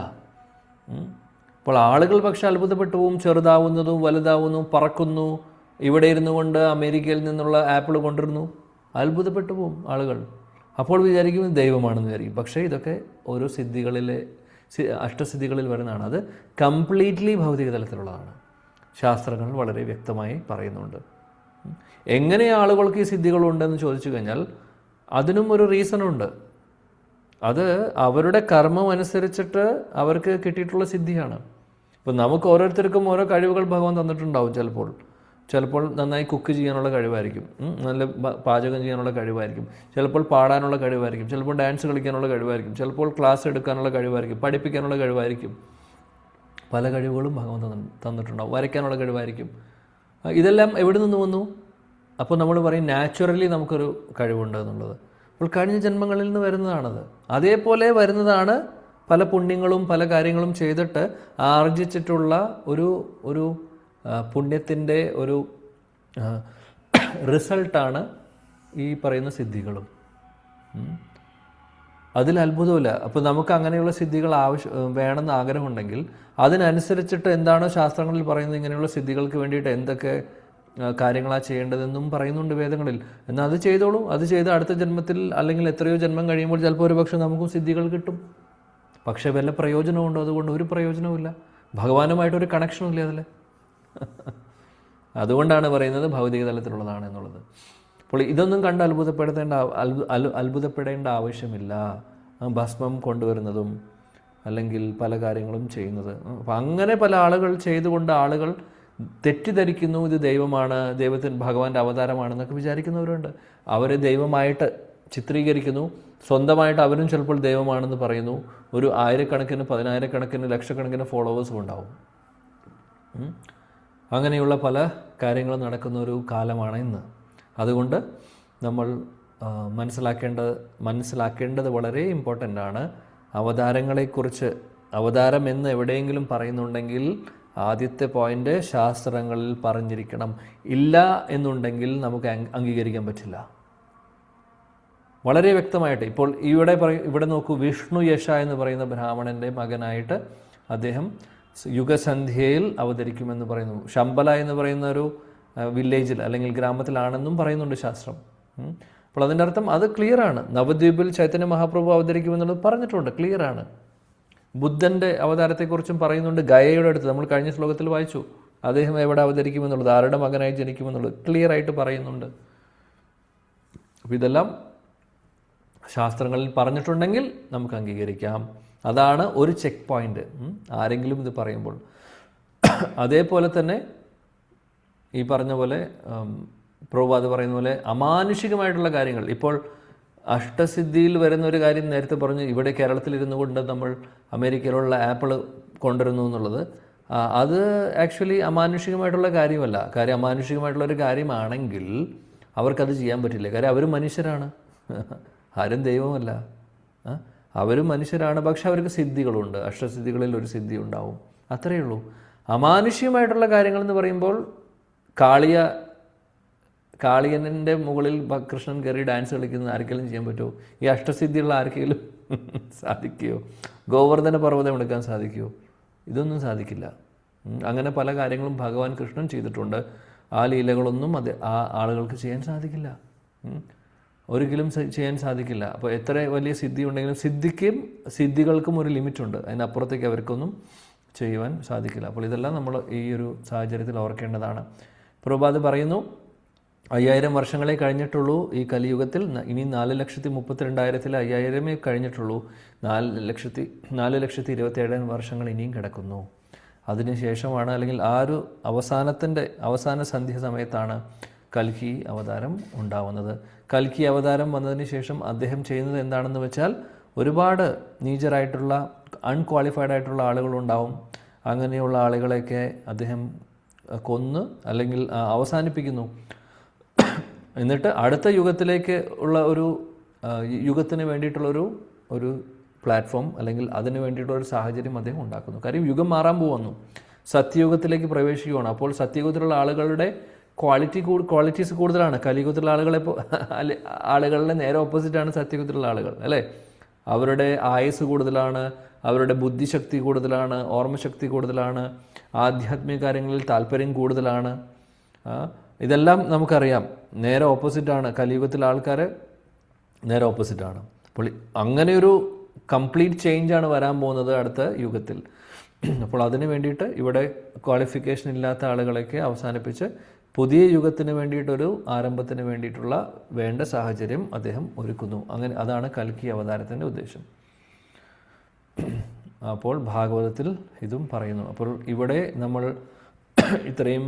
അപ്പോൾ ആളുകൾ പക്ഷെ അത്ഭുതപ്പെട്ടു പോവും. ചെറുതാവുന്നതും വലുതാവുന്നു, പറക്കുന്നു. ഇവിടെ ഇരുന്നു കൊണ്ട് അമേരിക്കയിൽ നിന്നുള്ള ആപ്പിൾ കൊണ്ടിരുന്നു. അത്ഭുതപ്പെട്ടു പോവും ആളുകൾ. അപ്പോൾ വിചാരിക്കും ദൈവമാണെന്ന് വിചാരിക്കും. പക്ഷേ ഇതൊക്കെ ഓരോ അഷ്ടസിദ്ധികളിൽ വരുന്നതാണ്. അത് കംപ്ലീറ്റ്ലി ഭൗതിക തലത്തിലുള്ളതാണ്. ശാസ്ത്രങ്ങൾ വളരെ വ്യക്തമായി പറയുന്നുണ്ട്. എങ്ങനെ ആളുകൾക്ക് ഈ സിദ്ധികളുണ്ടെന്ന് ചോദിച്ചു കഴിഞ്ഞാൽ അതിനും ഒരു റീസണുണ്ട്. അത് അവരുടെ കർമ്മം അനുസരിച്ചിട്ട് അവർക്ക് കിട്ടിയിട്ടുള്ള സിദ്ധിയാണ്. ഇപ്പം നമുക്ക് ഓരോരുത്തർക്കും ഓരോ കഴിവുകൾ ഭഗവാൻ തന്നിട്ടുണ്ടാവും. ചിലപ്പോൾ നന്നായി കുക്ക് ചെയ്യാനുള്ള കഴിവായിരിക്കും, നല്ല പാചകം ചെയ്യാനുള്ള കഴിവായിരിക്കും, ചിലപ്പോൾ പാടാനുള്ള കഴിവായിരിക്കും, ചിലപ്പോൾ ഡാൻസ് കളിക്കാനുള്ള കഴിവായിരിക്കും, ചിലപ്പോൾ ക്ലാസ് എടുക്കാനുള്ള കഴിവായിരിക്കും, പഠിപ്പിക്കാനുള്ള കഴിവായിരിക്കും. പല കഴിവുകളും ഭഗവാൻ തന്നിട്ടുണ്ടാവും. വരയ്ക്കാനുള്ള കഴിവായിരിക്കും. ഇതെല്ലാം എവിടെ നിന്ന് വന്നു? അപ്പോൾ നമ്മൾ പറയും നാച്ചുറലി നമുക്കൊരു കഴിവുണ്ട് എന്നുള്ളത്. അപ്പോൾ കഴിഞ്ഞ ജന്മങ്ങളിൽ നിന്ന് വരുന്നതാണത്. അതേപോലെ വരുന്നതാണ് പല പുണ്യങ്ങളും പല കാര്യങ്ങളും ചെയ്തിട്ട് ആർജിച്ചിട്ടുള്ള ഒരു പുണ്യത്തിൻ്റെ ഒരു റിസൾട്ടാണ് ഈ പറയുന്ന സിദ്ധികളും. അതിൽ അത്ഭുതമില്ല. അപ്പോൾ നമുക്ക് അങ്ങനെയുള്ള സിദ്ധികൾ വേണമെന്ന് ആഗ്രഹമുണ്ടെങ്കിൽ അതിനനുസരിച്ചിട്ട് എന്താണോ ശാസ്ത്രങ്ങളിൽ പറയുന്നത്, ഇങ്ങനെയുള്ള സിദ്ധികൾക്ക് വേണ്ടിയിട്ട് എന്തൊക്കെ കാര്യങ്ങളാണ് ചെയ്യേണ്ടതെന്നും പറയുന്നുണ്ട് വേദങ്ങളിൽ. എന്നാൽ അത് ചെയ്തോളൂ. അത് ചെയ്ത് അടുത്ത ജന്മത്തിൽ അല്ലെങ്കിൽ എത്രയോ ജന്മം കഴിയുമ്പോൾ ചിലപ്പോൾ ഒരു പക്ഷേ നമുക്കും സിദ്ധികൾ കിട്ടും. പക്ഷേ വല്ല പ്രയോജനമുണ്ടോ? അതുകൊണ്ട് ഒരു പ്രയോജനവുമില്ല. ഭഗവാനുമായിട്ടൊരു കണക്ഷനും ഇല്ല അതിൽ. അതുകൊണ്ടാണ് പറയുന്നത് ഭൗതിക തലത്തിലുള്ളതാണ് എന്നുള്ളത്. അപ്പോൾ ഇതൊന്നും കണ്ട് അത്ഭുതപ്പെടേണ്ട ആവശ്യമില്ല. ഭസ്മം കൊണ്ടുവരുന്നതും അല്ലെങ്കിൽ പല കാര്യങ്ങളും ചെയ്യുന്നത്. അപ്പം അങ്ങനെ പല ആളുകൾ ചെയ്തുകൊണ്ട് ആളുകൾ തെറ്റിദ്ധരിക്കുന്നു, ഇത് ദൈവമാണ്, ഭഗവാന്റെ അവതാരമാണെന്നൊക്കെ വിചാരിക്കുന്നവരുണ്ട്. അവർ ദൈവമായിട്ട് ചിത്രീകരിക്കുന്നു. സ്വന്തമായിട്ട് അവരും ചിലപ്പോൾ ദൈവമാണെന്ന് പറയുന്നു. ഒരു ആയിരക്കണക്കിന്, പതിനായിരക്കണക്കിന്, ലക്ഷക്കണക്കിന് ഫോളോവേഴ്സും ഉണ്ടാവും. അങ്ങനെയുള്ള പല കാര്യങ്ങളും നടക്കുന്ന ഒരു കാലമാണ് ഇന്ന്. അതുകൊണ്ട് നമ്മൾ മനസ്സിലാക്കേണ്ടത് വളരെ ഇമ്പോർട്ടൻ്റ് ആണ്. അവതാരങ്ങളെക്കുറിച്ച്, അവതാരം എന്ന് എവിടെയെങ്കിലും പറയുന്നുണ്ടെങ്കിൽ ആദ്യത്തെ പോയിൻ്റ് ശാസ്ത്രങ്ങളിൽ പറഞ്ഞിരിക്കണം. ഇല്ല എന്നുണ്ടെങ്കിൽ നമുക്ക് അംഗീകരിക്കാൻ പറ്റില്ല. വളരെ വ്യക്തമായിട്ട് ഇപ്പോൾ ഇവിടെ നോക്കൂ, വിഷ്ണു യശ എന്ന് പറയുന്ന ബ്രാഹ്മണൻ്റെ മകനായിട്ട് അദ്ദേഹം യുഗസന്ധ്യയിൽ അവതരിക്കുമെന്ന് പറയുന്നു. ശമ്പല എന്ന് പറയുന്ന ഒരു വില്ലേജിൽ അല്ലെങ്കിൽ ഗ്രാമത്തിലാണെന്നും പറയുന്നുണ്ട് ശാസ്ത്രം. അപ്പോൾ അതിൻ്റെ അർത്ഥം അത് ക്ലിയറാണ്. നവദ്വീപിൽ ചൈതന്യ മഹാപ്രഭു അവതരിക്കുമെന്നുള്ളത് പറഞ്ഞിട്ടുണ്ട്, ക്ലിയറാണ്. ബുദ്ധൻ്റെ അവതാരത്തെക്കുറിച്ചും പറയുന്നുണ്ട്. ഗയയുടെ അടുത്ത് നമ്മൾ കഴിഞ്ഞ ശ്ലോകത്തിൽ വായിച്ചു, അദ്ദേഹം എവിടെ അവതരിക്കുമെന്നുള്ളത്, ആരുടെ മകനായി ജനിക്കുമെന്നുള്ളത് ക്ലിയർ ആയിട്ട് പറയുന്നുണ്ട്. അപ്പോൾ ഇതെല്ലാം ശാസ്ത്രങ്ങളിൽ പറഞ്ഞിട്ടുണ്ടെങ്കിൽ നമുക്ക് അംഗീകരിക്കാം. അതാണ് ഒരു ചെക്ക് പോയിന്റ് ആരെങ്കിലും ഇത് പറയുമ്പോൾ. അതേപോലെ തന്നെ ഈ പറഞ്ഞ പോലെ പ്രഭുപാദ് പറയുന്ന പോലെ അമാനുഷികമായിട്ടുള്ള കാര്യങ്ങൾ, ഇപ്പോൾ അഷ്ടസിദ്ധിയിൽ വരുന്ന ഒരു കാര്യം നേരത്തെ പറഞ്ഞു, ഇവിടെ കേരളത്തിലിരുന്നു കൊണ്ട് നമ്മൾ അമേരിക്കയിലുള്ള ആപ്പിൾ കൊണ്ടുവരുന്നു എന്നുള്ളത്, അത് ആക്ച്വലി അമാനുഷികമായിട്ടുള്ള കാര്യമല്ല. കാര്യം അമാനുഷികമായിട്ടുള്ളൊരു കാര്യമാണെങ്കിൽ അവർക്കത് ചെയ്യാൻ പറ്റില്ല. കാര്യം അവർ മനുഷ്യരാണ്, ആരും ദൈവമല്ല. അവരും മനുഷ്യരാണ്, പക്ഷെ അവർക്ക് സിദ്ധികളുണ്ട്. അഷ്ടസിദ്ധികളിൽ ഒരു സിദ്ധി ഉണ്ടാവും, അത്രയേ ഉള്ളൂ. അമാനുഷികമായിട്ടുള്ള കാര്യങ്ങളെന്ന് പറയുമ്പോൾ കാളിയൻ്റെ മുകളിൽ കൃഷ്ണൻ കയറി ഡാൻസ് കളിക്കുന്നത് ആർക്കെങ്കിലും ചെയ്യാൻ പറ്റുമോ? ഈ അഷ്ടസിദ്ധിയുള്ള ആർക്കെങ്കിലും സാധിക്കുമോ? ഗോവർദ്ധന പർവ്വതം എടുക്കാൻ സാധിക്കുമോ? ഇതൊന്നും സാധിക്കില്ല. അങ്ങനെ പല കാര്യങ്ങളും ഭഗവാൻ കൃഷ്ണൻ ചെയ്തിട്ടുണ്ട്. ആ ലീലകളൊന്നും ആ ആളുകൾക്ക് ചെയ്യാൻ സാധിക്കില്ല, ഒരിക്കലും ചെയ്യാൻ സാധിക്കില്ല. അപ്പോൾ എത്ര വലിയ സിദ്ധി ഉണ്ടെങ്കിലും സിദ്ധികൾക്കും ഒരു ലിമിറ്റുണ്ട്. അതിനപ്പുറത്തേക്ക് അവർക്കൊന്നും ചെയ്യുവാൻ സാധിക്കില്ല. അപ്പോൾ ഇതെല്ലാം നമ്മൾ ഈ ഒരു സാഹചര്യത്തിൽ ഓർക്കേണ്ടതാണ്. പ്രഭുപാദ് പറയുന്നു, 5000 വർഷങ്ങളെ കഴിഞ്ഞിട്ടുള്ളൂ ഈ കലിയുഗത്തിൽ. ഇനി 4,32,000 5000 കഴിഞ്ഞിട്ടുള്ളൂ. 4,27,000 വർഷങ്ങൾ ഇനിയും കിടക്കുന്നു. അതിനുശേഷമാണ്, അല്ലെങ്കിൽ ആ ഒരു അവസാന സന്ധ്യ സമയത്താണ് കൽക്കി അവതാരം ഉണ്ടാവുന്നത്. കൽക്കി അവതാരം വന്നതിന് ശേഷം അദ്ദേഹം ചെയ്യുന്നത് എന്താണെന്ന് വെച്ചാൽ, ഒരുപാട് നീചരായിട്ടുള്ള അൺക്വാളിഫൈഡ് ആയിട്ടുള്ള ആളുകളുണ്ടാവും. അങ്ങനെയുള്ള ആളുകളെയൊക്കെ അദ്ദേഹം കൊന്ന് അല്ലെങ്കിൽ അവസാനിപ്പിക്കുന്നു. എന്നിട്ട് അടുത്ത യുഗത്തിലേക്ക് ഉള്ള യുഗത്തിന് വേണ്ടിയിട്ടുള്ളൊരു പ്ലാറ്റ്ഫോം, അല്ലെങ്കിൽ അതിന് വേണ്ടിയിട്ടുള്ള ഒരു സാഹചര്യം അദ്ദേഹം ഉണ്ടാക്കുന്നു. കാര്യം യുഗം മാറാൻ പോകുന്നു, സത്യയുഗത്തിലേക്ക് പ്രവേശിക്കുകയാണ്. അപ്പോൾ സത്യയുഗത്തിലുള്ള ആളുകളുടെ ക്വാളിറ്റീസ് കൂടുതലാണ്. കലിയുഗത്തിലുള്ള ആളുകളുടെ നേരെ ഓപ്പോസിറ്റാണ് സത്യയുഗത്തിലുള്ള ആളുകൾ, അല്ലേ? അവരുടെ ആയുസ് കൂടുതലാണ്, അവരുടെ ബുദ്ധിശക്തി കൂടുതലാണ്, ഓർമ്മശക്തി കൂടുതലാണ്, ആധ്യാത്മിക കാര്യങ്ങളിൽ താല്പര്യം കൂടുതലാണ്. ഇതെല്ലാം നമുക്കറിയാം. നേരെ ഓപ്പോസിറ്റാണ് കലിയുഗത്തിലെ ആൾക്കാർ, നേരെ ഓപ്പോസിറ്റാണ്. അപ്പോൾ അങ്ങനെയൊരു കംപ്ലീറ്റ് ചേഞ്ചാണ് വരാൻ പോകുന്നത് അടുത്ത യുഗത്തിൽ. അപ്പോൾ അതിന് വേണ്ടിയിട്ട് ഇവിടെ ക്വാളിഫിക്കേഷൻ ഇല്ലാത്ത ആളുകളെയൊക്കെ അവസാനിപ്പിച്ച് പുതിയ യുഗത്തിന് വേണ്ടിയിട്ടൊരു ആരംഭത്തിന് വേണ്ടിയിട്ടുള്ള വേണ്ട സാഹചര്യം അദ്ദേഹം ഒരുക്കുന്നു. അതാണ് കൽക്കി അവതാരത്തിൻ്റെ ഉദ്ദേശം. അപ്പോൾ ഭാഗവതത്തിൽ ഇതും പറയുന്നു. അപ്പോൾ ഇവിടെ നമ്മൾ ഇത്രയും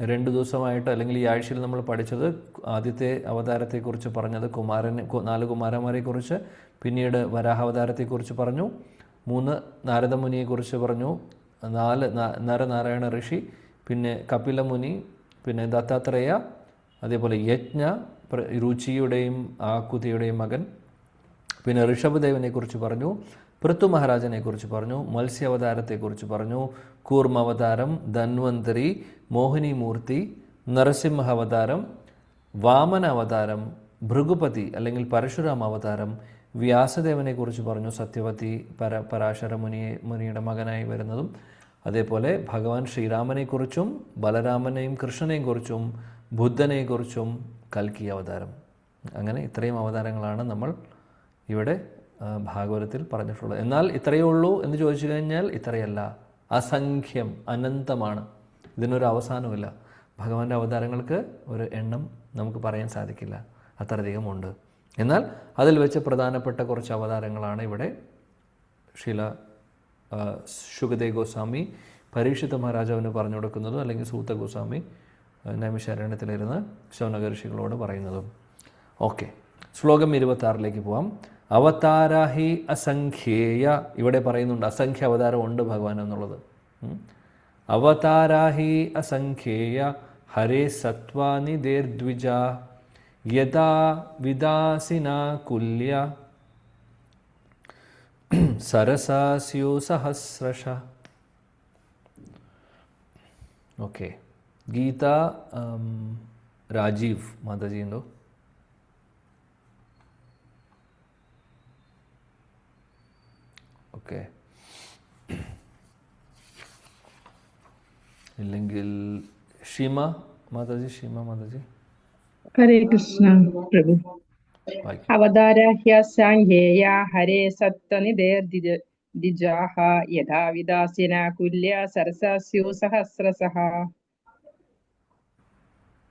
2 ദിവസമായിട്ട്, അല്ലെങ്കിൽ ഈ ആഴ്ചയിൽ നമ്മൾ പഠിച്ചത്, ആദ്യത്തെ അവതാരത്തെക്കുറിച്ച് പറഞ്ഞത് 4 കുമാരന്മാരെക്കുറിച്ച്, പിന്നീട് വരാഹാവതാരത്തെക്കുറിച്ച് പറഞ്ഞു, 3 നാരദമുനിയെക്കുറിച്ച് പറഞ്ഞു, 4 നരനാരായണ ഋഷി, പിന്നെ കപിലമുനി, പിന്നെ ദത്താത്രേയ, അതേപോലെ യജ്ഞ, രുചിയുടെയും ആകുതിയുടെയും മകൻ, പിന്നെ ഋഷഭദേവനെക്കുറിച്ച് പറഞ്ഞു, പൃഥു മഹാരാജനെക്കുറിച്ച് പറഞ്ഞു, മത്സ്യാവതാരത്തെക്കുറിച്ച് പറഞ്ഞു, കൂർമ്മ അവതാരം, ധന്വന്തരി, മോഹിനിമൂർത്തി, നരസിംഹ അവതാരം, വാമന അവതാരം, ഭൃഗുപതി അല്ലെങ്കിൽ പരശുരാമ അവതാരം, വ്യാസദേവനെക്കുറിച്ച് പറഞ്ഞു, സത്യവതി പരാശര മുനിയുടെ മകനായി വരുന്നതും, അതേപോലെ ഭഗവാൻ ശ്രീരാമനെക്കുറിച്ചും ബലരാമനെയും കൃഷ്ണനെയും കുറിച്ചും ബുദ്ധനെക്കുറിച്ചും കൽക്കി അവതാരം. അങ്ങനെ ഇത്രയും അവതാരങ്ങളാണ് നമ്മൾ ഇവിടെ ഭാഗവതത്തിൽ പറഞ്ഞിട്ടുള്ളത്. എന്നാൽ ഇത്രയേ ഉള്ളൂ എന്ന് ചോദിച്ചു കഴിഞ്ഞാൽ ഇത്രയല്ല, അസംഖ്യം, അനന്തമാണ്. ഇതിനൊരു അവസാനമില്ല. ഭഗവാന്റെ അവതാരങ്ങൾക്ക് ഒരു എണ്ണം നമുക്ക് പറയാൻ സാധിക്കില്ല, അത്രയധികം ഉണ്ട്. എന്നാൽ അതിൽ വെച്ച് പ്രധാനപ്പെട്ട കുറച്ച് അവതാരങ്ങളാണ് ഇവിടെ ശുകദേവ് ഗോസ്വാമി പരീക്ഷിത മഹാരാജാവിന് പറഞ്ഞു കൊടുക്കുന്നതും, അല്ലെങ്കിൽ സൂത ഗോസ്വാമി നൈമിഷാരണ്യത്തിലിരുന്ന് ശൗനക ഋഷികളോട് പറയുന്നതും. ഓക്കെ, ശ്ലോകം 26 പോവാം. അവതാരാഹി അസംഖ്യേയ. ഇവിടെ പറയുന്നുണ്ട് അസംഖ്യ അവതാരം ഉണ്ട് ഭഗവാൻ എന്നുള്ളത്. അവതാരാഹി അസംഖ്യേയ ഹരേ സത്വാനി ദേർദ്വിജ യഥാ വിദാസിന കുല്യ സരസാസ്യു സഹസ്രശ. ഓക്കെ, ഗീത രാജീവ് മാതാജി ഉണ്ടോ? ഓക്കെ, ഇല്ലെങ്കിൽ ഷീമ മാതാജി. ഹരേ കൃഷ്ണ പ്രഭു. അവതാരാഹ്യ സാംഖ്യേയ ഹരേ സത്വനിധേർദ്വിജാഃ യഥാ വിദാസിന കുല്യ സരസാസ്യു സഹസ്രശഃ.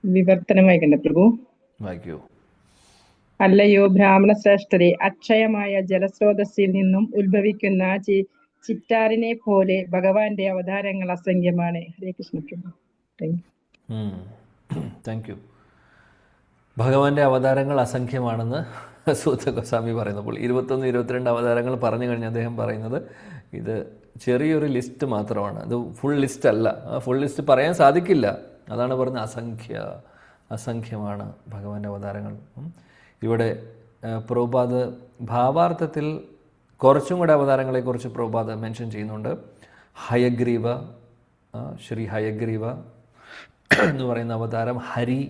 വിവർത്തനം വായിക്കണ്ട പ്രഭു? വായിക്കൂ. അല്ലയോ ബ്രാഹ്മണ ശ്രേഷ്ഠരെ, അക്ഷയമായ ജലസ്രോതസ്സിൽ നിന്നും ഉത്ഭവിക്കുന്ന ചിറ്റാറിനെ പോലെ ഭഗവാന്റെ അവതാരങ്ങൾ അസംഖ്യമാണ്. ഹരേ കൃഷ്ണ പ്രഭു. Thank you. ഭഗവാന്റെ അവതാരങ്ങൾ അസംഖ്യമാണെന്ന് സൂത ഗോസ്വാമി പറയുന്നപ്പോൾ 21-22 അവതാരങ്ങൾ പറഞ്ഞു കഴിഞ്ഞ് അദ്ദേഹം പറയുന്നത് ഇത് ചെറിയൊരു ലിസ്റ്റ് മാത്രമാണ്, അത് ഫുൾ ലിസ്റ്റ് അല്ല. ഫുൾ ലിസ്റ്റ് പറയാൻ സാധിക്കില്ല. അതാണ് പറഞ്ഞത് അസംഖ്യമാണ് ഭഗവാന്റെ അവതാരങ്ങൾ. ഇവിടെ പ്രഭുപാദ് ഭാവാർത്ഥത്തിൽ കുറച്ചും കൂടെ അവതാരങ്ങളെക്കുറിച്ച് പ്രഭുപാദ് മെൻഷൻ ചെയ്യുന്നുണ്ട്. ഹയഗ്രീവ, ശ്രീ ഹയഗ്രീവ എന്ന് പറയുന്ന അവതാരം, ഹരി,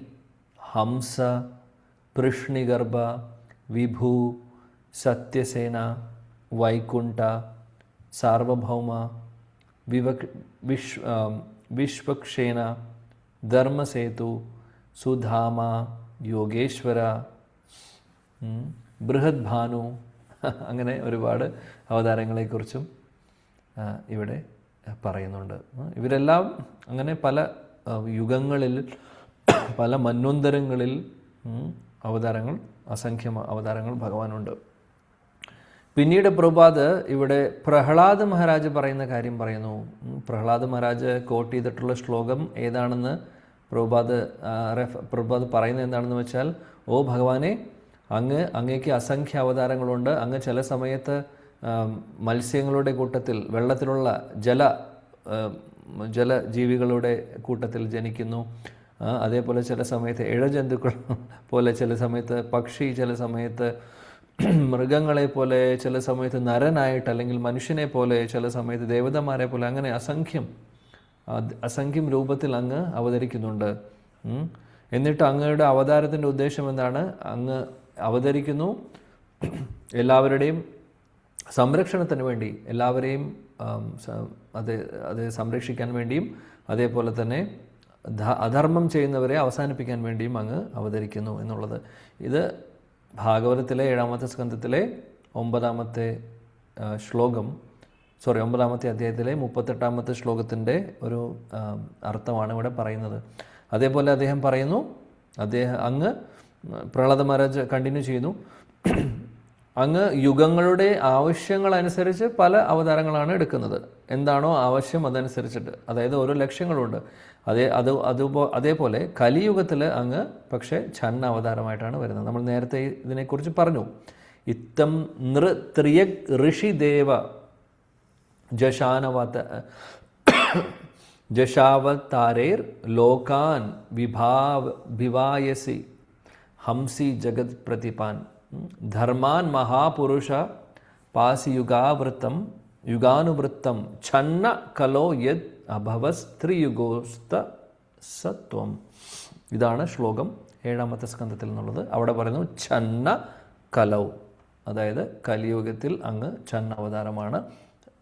ഹംസ, പൃഷ്ണിഗർഭ, വിഭു, സത്യസേന, വൈകുണ്ഠ, സാർവഭൗമ, വിശ്വക്ഷേന, ധർമ്മസേതു, സുധാമ, യോഗേശ്വര, ബൃഹത് ഭാനു, അങ്ങനെ ഒരുപാട് അവതാരങ്ങളെക്കുറിച്ചും ഇവിടെ പറയുന്നുണ്ട്. ഇവരെല്ലാം അങ്ങനെ പല യുഗങ്ങളിൽ, പല മന്വന്തരങ്ങളിൽ അസംഖ്യം അവതാരങ്ങൾ ഭഗവാനുണ്ട്. പിന്നീട് പ്രഭുപാദ് ഇവിടെ പ്രഹ്ലാദ് മഹാരാജ് പറയുന്ന കാര്യം പറയുന്നു. പ്രഹ്ലാദ് മഹാരാജ് കോട്ട് ചെയ്തിട്ടുള്ള ശ്ലോകം ഏതാണെന്ന് പ്രഭുപാദ് പറയുന്നത് എന്താണെന്ന് വെച്ചാൽ, ഓ ഭഗവാനെ, അങ്ങേക്ക് അസംഖ്യ അവതാരങ്ങളുണ്ട്. അങ്ങ് ചില സമയത്ത് മത്സ്യങ്ങളുടെ കൂട്ടത്തിൽ, വെള്ളത്തിലുള്ള ജലജീവികളുടെ കൂട്ടത്തിൽ ജനിക്കുന്നു. അതേപോലെ ചില സമയത്ത് ഇഴജന്തുക്കൾ പോലെ, ചില സമയത്ത് പക്ഷി, ചില സമയത്ത് മൃഗങ്ങളെ പോലെ, ചില സമയത്ത് നരനായിട്ട് അല്ലെങ്കിൽ മനുഷ്യനെ പോലെ, ചില സമയത്ത് ദേവതമാരെ പോലെ, അങ്ങനെ അസംഖ്യം രൂപത്തിൽ അങ്ങ് അവതരിക്കുന്നുണ്ട്. എന്നിട്ട് അങ്ങയുടെ അവതാരത്തിൻ്റെ ഉദ്ദേശം എന്താണ്? അങ്ങ് അവതരിക്കുന്നു എല്ലാവരുടെയും സംരക്ഷണത്തിന് വേണ്ടി, എല്ലാവരെയും അത് സംരക്ഷിക്കാൻ വേണ്ടിയും, അതേപോലെ തന്നെ അധർമ്മം ചെയ്യുന്നവരെ അവസാനിപ്പിക്കാൻ വേണ്ടിയും അങ്ങ് അവതരിക്കുന്നു എന്നുള്ളത്. ഇത് ഭാഗവതത്തിലെ 7ാമത്തെ സ്കന്ധത്തിലെ 9ാമത്തെ അധ്യായത്തിലെ 38ാമത്തെ ശ്ലോകത്തിൻ്റെ ഒരു അർത്ഥമാണ് ഇവിടെ പറയുന്നത്. അതേപോലെ അദ്ദേഹം പറയുന്നു, അങ്ങ് പ്രഹ്ലാദ മഹാരാജ് കണ്ടിന്യൂ ചെയ്യുന്നു, അങ്ങ് യുഗങ്ങളുടെ ആവശ്യങ്ങളനുസരിച്ച് പല അവതാരങ്ങളാണ് എടുക്കുന്നത്. എന്താണോ ആവശ്യം അതനുസരിച്ചിട്ട്, അതായത് ഓരോ ലക്ഷ്യങ്ങളുണ്ട്. അതേപോലെ കലിയുഗത്തിൽ അങ്ങ് പക്ഷേ ഛന്ന അവതാരമായിട്ടാണ് വരുന്നത്. നമ്മൾ നേരത്തെ ഇതിനെക്കുറിച്ച് പറഞ്ഞു. ഇത്തം ത്രിയക് ഋഷിദേവ ജശാവതാരേർ ലോകാൻ വിഭായസി ഹംസി ജഗത് പ്രതിപാൻ ധർമാൻ മഹാപുരുഷ യുഗാനുവൃത്തം ഛന്ന കലോ യത് അഭവസ്ത്രിയുഗോസ്ത സത്വം. ഇതാണ് ശ്ലോകം 7ാമത്തെ സ്കന്ധത്തിൽ നിന്നുള്ളത്. അവിടെ പറയുന്നു ഛന്ന കലൗ, അതായത് കലിയുഗത്തിൽ അങ്ങ് ഛന്ന അവതാരമാണ്.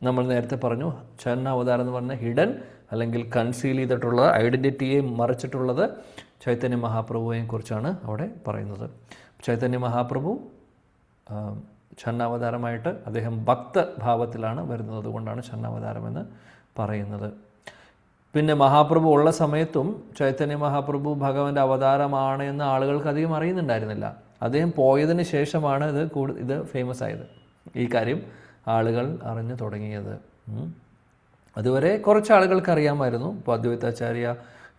നമ്മൾ നേരത്തെ പറഞ്ഞു, ഛന്ന അവതാരം എന്ന് പറഞ്ഞാൽ ഹിഡൻ അല്ലെങ്കിൽ കൺസീൽ ചെയ്തിട്ടുള്ള ഐഡൻറ്റിറ്റിയെ മറച്ചിട്ടുള്ളത് ചൈതന്യ മഹാപ്രഭുവിനെ കുറിച്ചാണ് അവിടെ പറയുന്നത്. ചൈതന്യ മഹാപ്രഭു ഛന്നാവതാരമായിട്ട് അദ്ദേഹം ഭക്തഭാവത്തിലാണ് വരുന്നത് കൊണ്ടാണ് ഛന്നാവതാരം എന്ന് പറയുന്നത്. പിന്നെ മഹാപ്രഭു ഉള്ള സമയത്തും ചൈതന്യ മഹാപ്രഭു ഭഗവാന്റെ അവതാരമാണ് എന്ന് ആളുകൾക്ക് അധികം അറിയുന്നുണ്ടായിരുന്നില്ല. അദ്ദേഹം പോയതിന് ശേഷമാണ് ഇത് ഫേമസ് ആയത്, ഈ കാര്യം ആളുകൾ അറിഞ്ഞു തുടങ്ങിയത്. അതുവരെ കുറച്ച് ആളുകൾക്ക് അറിയാമായിരുന്നു. ഇപ്പോൾ അദ്വൈതാചാര്യ,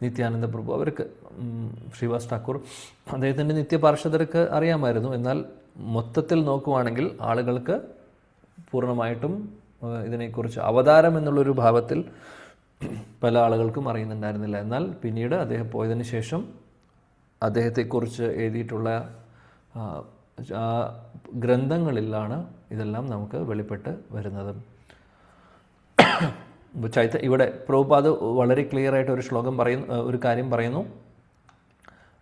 നിത്യാനന്ദ പ്രഭു, അവർക്ക് ശ്രീവാസ് ഠാക്കൂർ, അദ്ദേഹത്തിൻ്റെ നിത്യപാർഷദർക്ക് അറിയാമായിരുന്നു. എന്നാൽ മൊത്തത്തിൽ നോക്കുവാണെങ്കിൽ ആളുകൾക്ക് പൂർണ്ണമായിട്ടും ഇതിനെക്കുറിച്ച് അവതാരം എന്നുള്ളൊരു ഭാവത്തിൽ പല ആളുകൾക്കും അറിയുന്നുണ്ടായിരുന്നില്ല. എന്നാൽ പിന്നീട് അദ്ദേഹം പോയതിന് ശേഷം അദ്ദേഹത്തെക്കുറിച്ച് എഴുതിയിട്ടുള്ള ഗ്രന്ഥങ്ങളിലാണ് ഇതെല്ലാം നമുക്ക് വെളിപ്പെട്ട് വരുന്നത്. ഇവിടെ പ്രഭുപാദ് വളരെ ക്ലിയർ ആയിട്ട് ഒരു കാര്യം പറയുന്നു.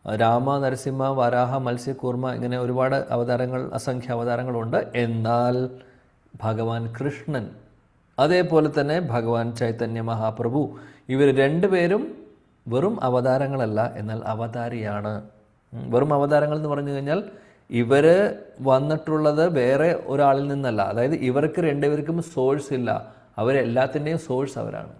രാമ, നരസിംഹ, വരാഹ, മത്സ്യ, കൂർമ്മ, ഇങ്ങനെ ഒരുപാട് അവതാരങ്ങൾ, അസംഖ്യ അവതാരങ്ങളുണ്ട്. എന്നാൽ ഭഗവാൻ കൃഷ്ണൻ, അതേപോലെ തന്നെ ഭഗവാൻ ചൈതന്യ മഹാപ്രഭു, ഇവർ രണ്ടുപേരും വെറും അവതാരങ്ങളല്ല, എന്നാൽ അവതാരിയാണ്. വെറും അവതാരങ്ങൾ എന്ന് പറഞ്ഞു കഴിഞ്ഞാൽ ഇവർ വന്നിട്ടുള്ളത് വേറെ ഒരാളിൽ നിന്നല്ല. അതായത് ഇവർക്ക് രണ്ടുപേർക്കും സോഴ്സ് ഇല്ല, അവരെല്ലാത്തിൻ്റെയും സോഴ്സ് അവരാണ്.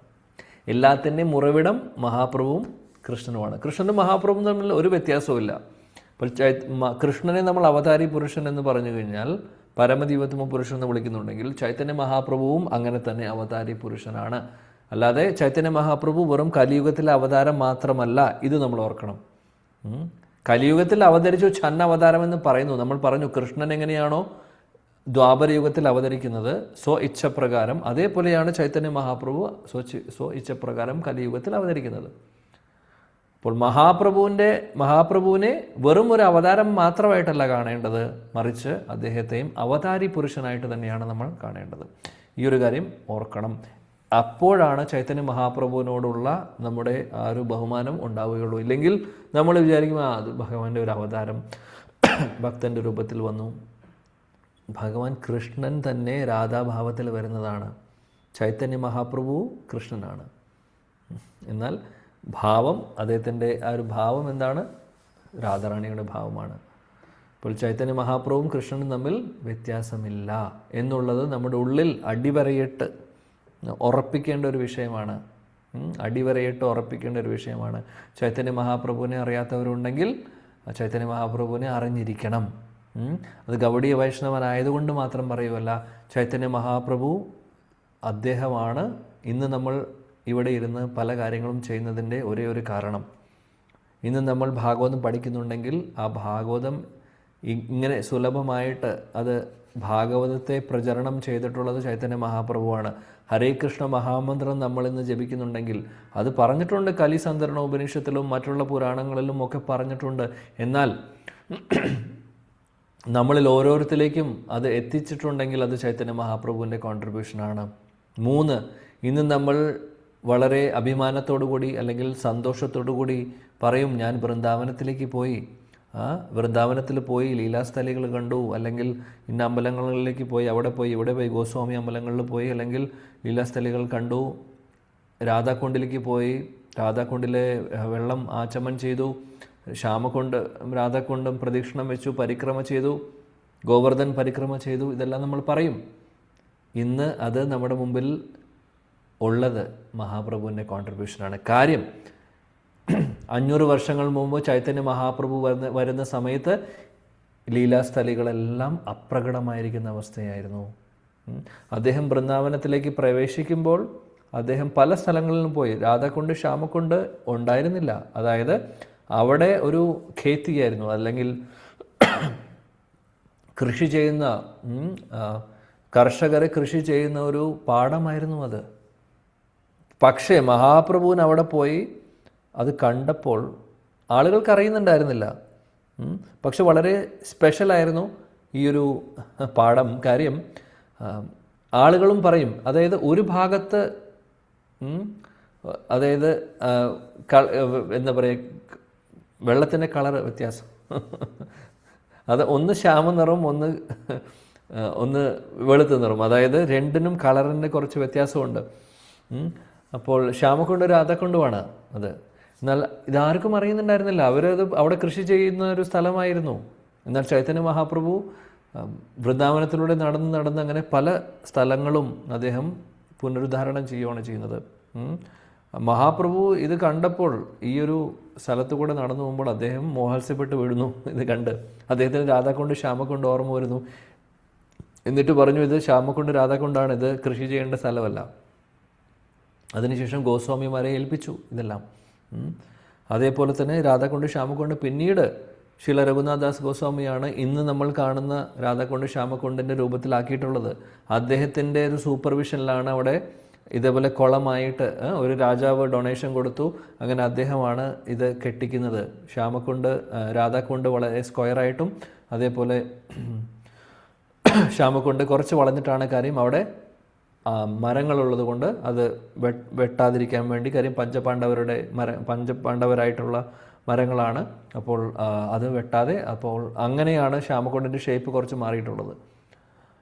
എല്ലാത്തിൻ്റെയും ഉറവിടം മഹാപ്രഭുവും കൃഷ്ണനുമാണ്. കൃഷ്ണനും മഹാപ്രഭുവും തമ്മിൽ ഒരു വ്യത്യാസവും ഇല്ല. അപ്പോൾ കൃഷ്ണനെ നമ്മൾ അവതാരി പുരുഷൻ എന്ന് പറഞ്ഞു കഴിഞ്ഞാൽ, പരമദൈവോത്തമ പുരുഷൻ എന്ന് വിളിക്കുന്നുണ്ടെങ്കിൽ, ചൈതന്യ മഹാപ്രഭുവും അങ്ങനെ തന്നെ അവതാരി പുരുഷനാണ്. അല്ലാതെ ചൈതന്യ മഹാപ്രഭു വെറും കലിയുഗത്തിലെ അവതാരം മാത്രമല്ല, ഇത് നമ്മൾ ഓർക്കണം. കലിയുഗത്തിൽ അവതരിച്ചു ഛന്ന അവതാരം എന്ന് പറയുന്നു. നമ്മൾ പറഞ്ഞു കൃഷ്ണൻ എങ്ങനെയാണോ ദ്വാപരയുഗത്തിൽ അവതരിക്കുന്നത് ഇച്ഛപ്രകാരം, അതേപോലെയാണ് ചൈതന്യ മഹാപ്രഭു ഇച്ഛപ്രകാരം കലിയുഗത്തിൽ അവതരിക്കുന്നത്. അപ്പോൾ മഹാപ്രഭുവിനെ വെറും ഒരു അവതാരം മാത്രമായിട്ടല്ല കാണേണ്ടത്, മറിച്ച് അദ്ദേഹത്തെയും അവതാരി പുരുഷനായിട്ട് തന്നെയാണ് നമ്മൾ കാണേണ്ടത്. ഈ ഒരു കാര്യം ഓർക്കണം. അപ്പോഴാണ് ചൈതന്യ മഹാപ്രഭുവിനോടുള്ള നമ്മുടെ ആ ഒരു ബഹുമാനം ഉണ്ടാവുകയുള്ളൂ. ഇല്ലെങ്കിൽ നമ്മൾ വിചാരിക്കും അത് ഭഗവാന്റെ ഒരു അവതാരം ഭക്തൻ്റെ രൂപത്തിൽ വന്നു. ഭഗവാൻ കൃഷ്ണൻ തന്നെ രാധാഭാവത്തിൽ വരുന്നതാണ്. ചൈതന്യ മഹാപ്രഭു കൃഷ്ണനാണ്. എന്നാൽ ഭാവം, അദ്ദേഹത്തിൻ്റെ ആ ഒരു ഭാവം എന്താണ്? രാധാറാണിയുടെ ഭാവമാണ്. അപ്പോൾ ചൈതന്യ മഹാപ്രഭുവും കൃഷ്ണനും തമ്മിൽ വ്യത്യാസമില്ല എന്നുള്ളത് നമ്മുടെ ഉള്ളിൽ അടിവരയിട്ട് ഉറപ്പിക്കേണ്ട ഒരു വിഷയമാണ്. ഉറപ്പിക്കേണ്ട ഒരു വിഷയമാണ്. ചൈതന്യ മഹാപ്രഭുവിനെ അറിയാത്തവരുണ്ടെങ്കിൽ ചൈതന്യ മഹാപ്രഭുവിനെ അറിഞ്ഞിരിക്കണം. അത് ഗൗഡീയ വൈഷ്ണവനായതുകൊണ്ട് മാത്രം പറയുമല്ല. ചൈതന്യ മഹാപ്രഭു അദ്ദേഹമാണ് ഇന്ന് നമ്മൾ ഇവിടെ ഇരുന്ന് പല കാര്യങ്ങളും ചെയ്യുന്നതിൻ്റെ ഒരേ ഒരു കാരണം. ഇന്ന് നമ്മൾ ഭാഗവതം പഠിക്കുന്നുണ്ടെങ്കിൽ ആ ഭാഗവതം ഇങ്ങനെ സുലഭമായിട്ട് അത് ഭാഗവതത്തെ പ്രചരണം ചെയ്തിട്ടുള്ളത് ചൈതന്യ മഹാപ്രഭുവാണ്. ഹരേ കൃഷ്ണ മഹാമന്ത്രം നമ്മളിന്ന് ജപിക്കുന്നുണ്ടെങ്കിൽ അത് പറഞ്ഞിട്ടുണ്ട്, കലിസന്ധരണ ഉപനിഷത്തിലും മറ്റുള്ള പുരാണങ്ങളിലും ഒക്കെ പറഞ്ഞിട്ടുണ്ട്. എന്നാൽ നമ്മളിൽ ഓരോരുത്തരിലേക്കും അത് എത്തിച്ചിട്ടുണ്ടെങ്കിൽ അത് ചൈതന്യ മഹാപ്രഭുവിൻ്റെ കോൺട്രിബ്യൂഷനാണ്. 3, ഇന്ന് നമ്മൾ വളരെ അഭിമാനത്തോടു കൂടി അല്ലെങ്കിൽ സന്തോഷത്തോടു കൂടി പറയും, ഞാൻ വൃന്ദാവനത്തിലേക്ക് പോയി, വൃന്ദാവനത്തിൽ പോയി ലീലാസ്ഥലികൾ കണ്ടു, അല്ലെങ്കിൽ ഇന്ന അമ്പലങ്ങളിലേക്ക് പോയി, അവിടെ പോയി, ഇവിടെ പോയി, ഗോസ്വാമി അമ്പലങ്ങളിൽ പോയി, അല്ലെങ്കിൽ ലീലാസ്ഥലികൾ കണ്ടു, രാധാകുണ്ടിലേക്ക് പോയി, രാധാകുണ്ടിലെ വെള്ളം ആചമൻ ചെയ്തു, ശ്യാമകുണ്ട് രാധാകുണ്ടം പ്രദക്ഷിണം വെച്ചു, പരിക്രമ ചെയ്തു, ഗോവർദ്ധൻ പരിക്രമ ചെയ്തു, ഇതെല്ലാം നമ്മൾ പറയും. ഇന്ന് അത് നമ്മുടെ മുമ്പിൽ ഉള്ളത് മഹാപ്രഭുവിൻ്റെ കോൺട്രിബ്യൂഷനാണ്. കാര്യം 500 വർഷങ്ങൾ മുമ്പ് ചൈതന്യ മഹാപ്രഭു വരുന്ന സമയത്ത് ലീലാസ്ഥലികളെല്ലാം അപ്രകടമായിരിക്കുന്ന അവസ്ഥയായിരുന്നു. അദ്ദേഹം വൃന്ദാവനത്തിലേക്ക് പ്രവേശിക്കുമ്പോൾ അദ്ദേഹം പല സ്ഥലങ്ങളിലും പോയി. രാധാകുണ്ട്, ശ്യാമകുണ്ട് ഉണ്ടായിരുന്നില്ല. അതായത് അവിടെ ഒരു ഖേത്തിയായിരുന്നു, അല്ലെങ്കിൽ കൃഷി ചെയ്യുന്ന കർഷകരെ കൃഷി ചെയ്യുന്ന ഒരു പാടമായിരുന്നു അത്. പക്ഷേ മഹാപ്രഭുവിന് അവിടെ പോയി അത് കണ്ടപ്പോൾ ആളുകൾക്ക് അറിയുന്നുണ്ടായിരുന്നില്ല. പക്ഷെ വളരെ സ്പെഷ്യലായിരുന്നു ഈ ഒരു പാഠം. കാര്യം ആളുകളും പറയും, അതായത് ഒരു ഭാഗത്ത് അതായത് എന്താ പറയുക, വെള്ളത്തിൻ്റെ കളർ വ്യത്യാസം, അത് ഒന്ന് ശ്യാമ നിറം, ഒന്ന് വെളുത്ത നിറം, അതായത് രണ്ടിനും കളറിൻ്റെ കുറച്ച് വ്യത്യാസമുണ്ട്. അപ്പോൾ ശ്യാമകുണ്ട് രാധാകുണ്ടുമാണ് അത്. എന്നാൽ ഇതാർക്കും അറിയുന്നുണ്ടായിരുന്നില്ല. അവരത് അവിടെ കൃഷി ചെയ്യുന്ന ഒരു സ്ഥലമായിരുന്നു. എന്നാൽ ചൈതന്യ മഹാപ്രഭു വൃന്ദാവനത്തിലൂടെ നടന്ന് അങ്ങനെ പല സ്ഥലങ്ങളും അദ്ദേഹം പുനരുദ്ധാരണം ചെയ്യുകയാണ് ചെയ്യുന്നത്. മഹാപ്രഭു ഇത് കണ്ടപ്പോൾ, ഈ ഒരു സ്ഥലത്തു കൂടെ നടന്നു പോകുമ്പോൾ അദ്ദേഹം മോഹത്സ്യപ്പെട്ട് വീഴുന്നു. ഇത് കണ്ട് അദ്ദേഹത്തിന് രാധാകുണ്ട് ശ്യാമകുണ്ട് ഓർമ്മ വരുന്നു. എന്നിട്ട് പറഞ്ഞു, ഇത് ശ്യാമകുണ്ട് രാധാകുണ്ടാണ്, ഇത് കൃഷി ചെയ്യേണ്ട സ്ഥലമല്ല. അതിനുശേഷം ഗോസ്വാമിമാരെ ഏൽപ്പിച്ചു ഇതെല്ലാം. അതേപോലെ തന്നെ രാധാകുണ്ട് ശ്യാമകുണ്ട് പിന്നീട് ശ്രീല രഘുനാഥദാസ് ഗോസ്വാമിയാണ് ഇന്ന് നമ്മൾ കാണുന്ന രാധാകുണ്ട് ശ്യാമകുണ്ടിൻ്റെ രൂപത്തിലാക്കിയിട്ടുള്ളത്. അദ്ദേഹത്തിൻ്റെ ഒരു സൂപ്പർവിഷനിലാണ് അവിടെ ഇതേപോലെ കുളമായിട്ട് ഒരു രാജാവ് ഡൊണേഷൻ കൊടുത്തു. അങ്ങനെ അദ്ദേഹമാണ് ഇത് കെട്ടിക്കുന്നത്. ശ്യാമകുണ്ട് രാധാകുണ്ട് വളരെ സ്ക്വയറായിട്ടും അതേപോലെ ശ്യാമകുണ്ട് കുറച്ച് വളഞ്ഞിട്ടാണ്. കാര്യം അവിടെ മരങ്ങളുള്ളത് കൊണ്ട് അത് വെട്ടാതിരിക്കാൻ വേണ്ടി. കാര്യം പഞ്ചപാണ്ഡവരായിട്ടുള്ള മരങ്ങളാണ്. അപ്പോൾ അത് വെട്ടാതെ, അപ്പോൾ അങ്ങനെയാണ് ശ്യാമകുണ്ടിൻ്റെ ഷേപ്പ് കുറച്ച് മാറിയിട്ടുള്ളത്.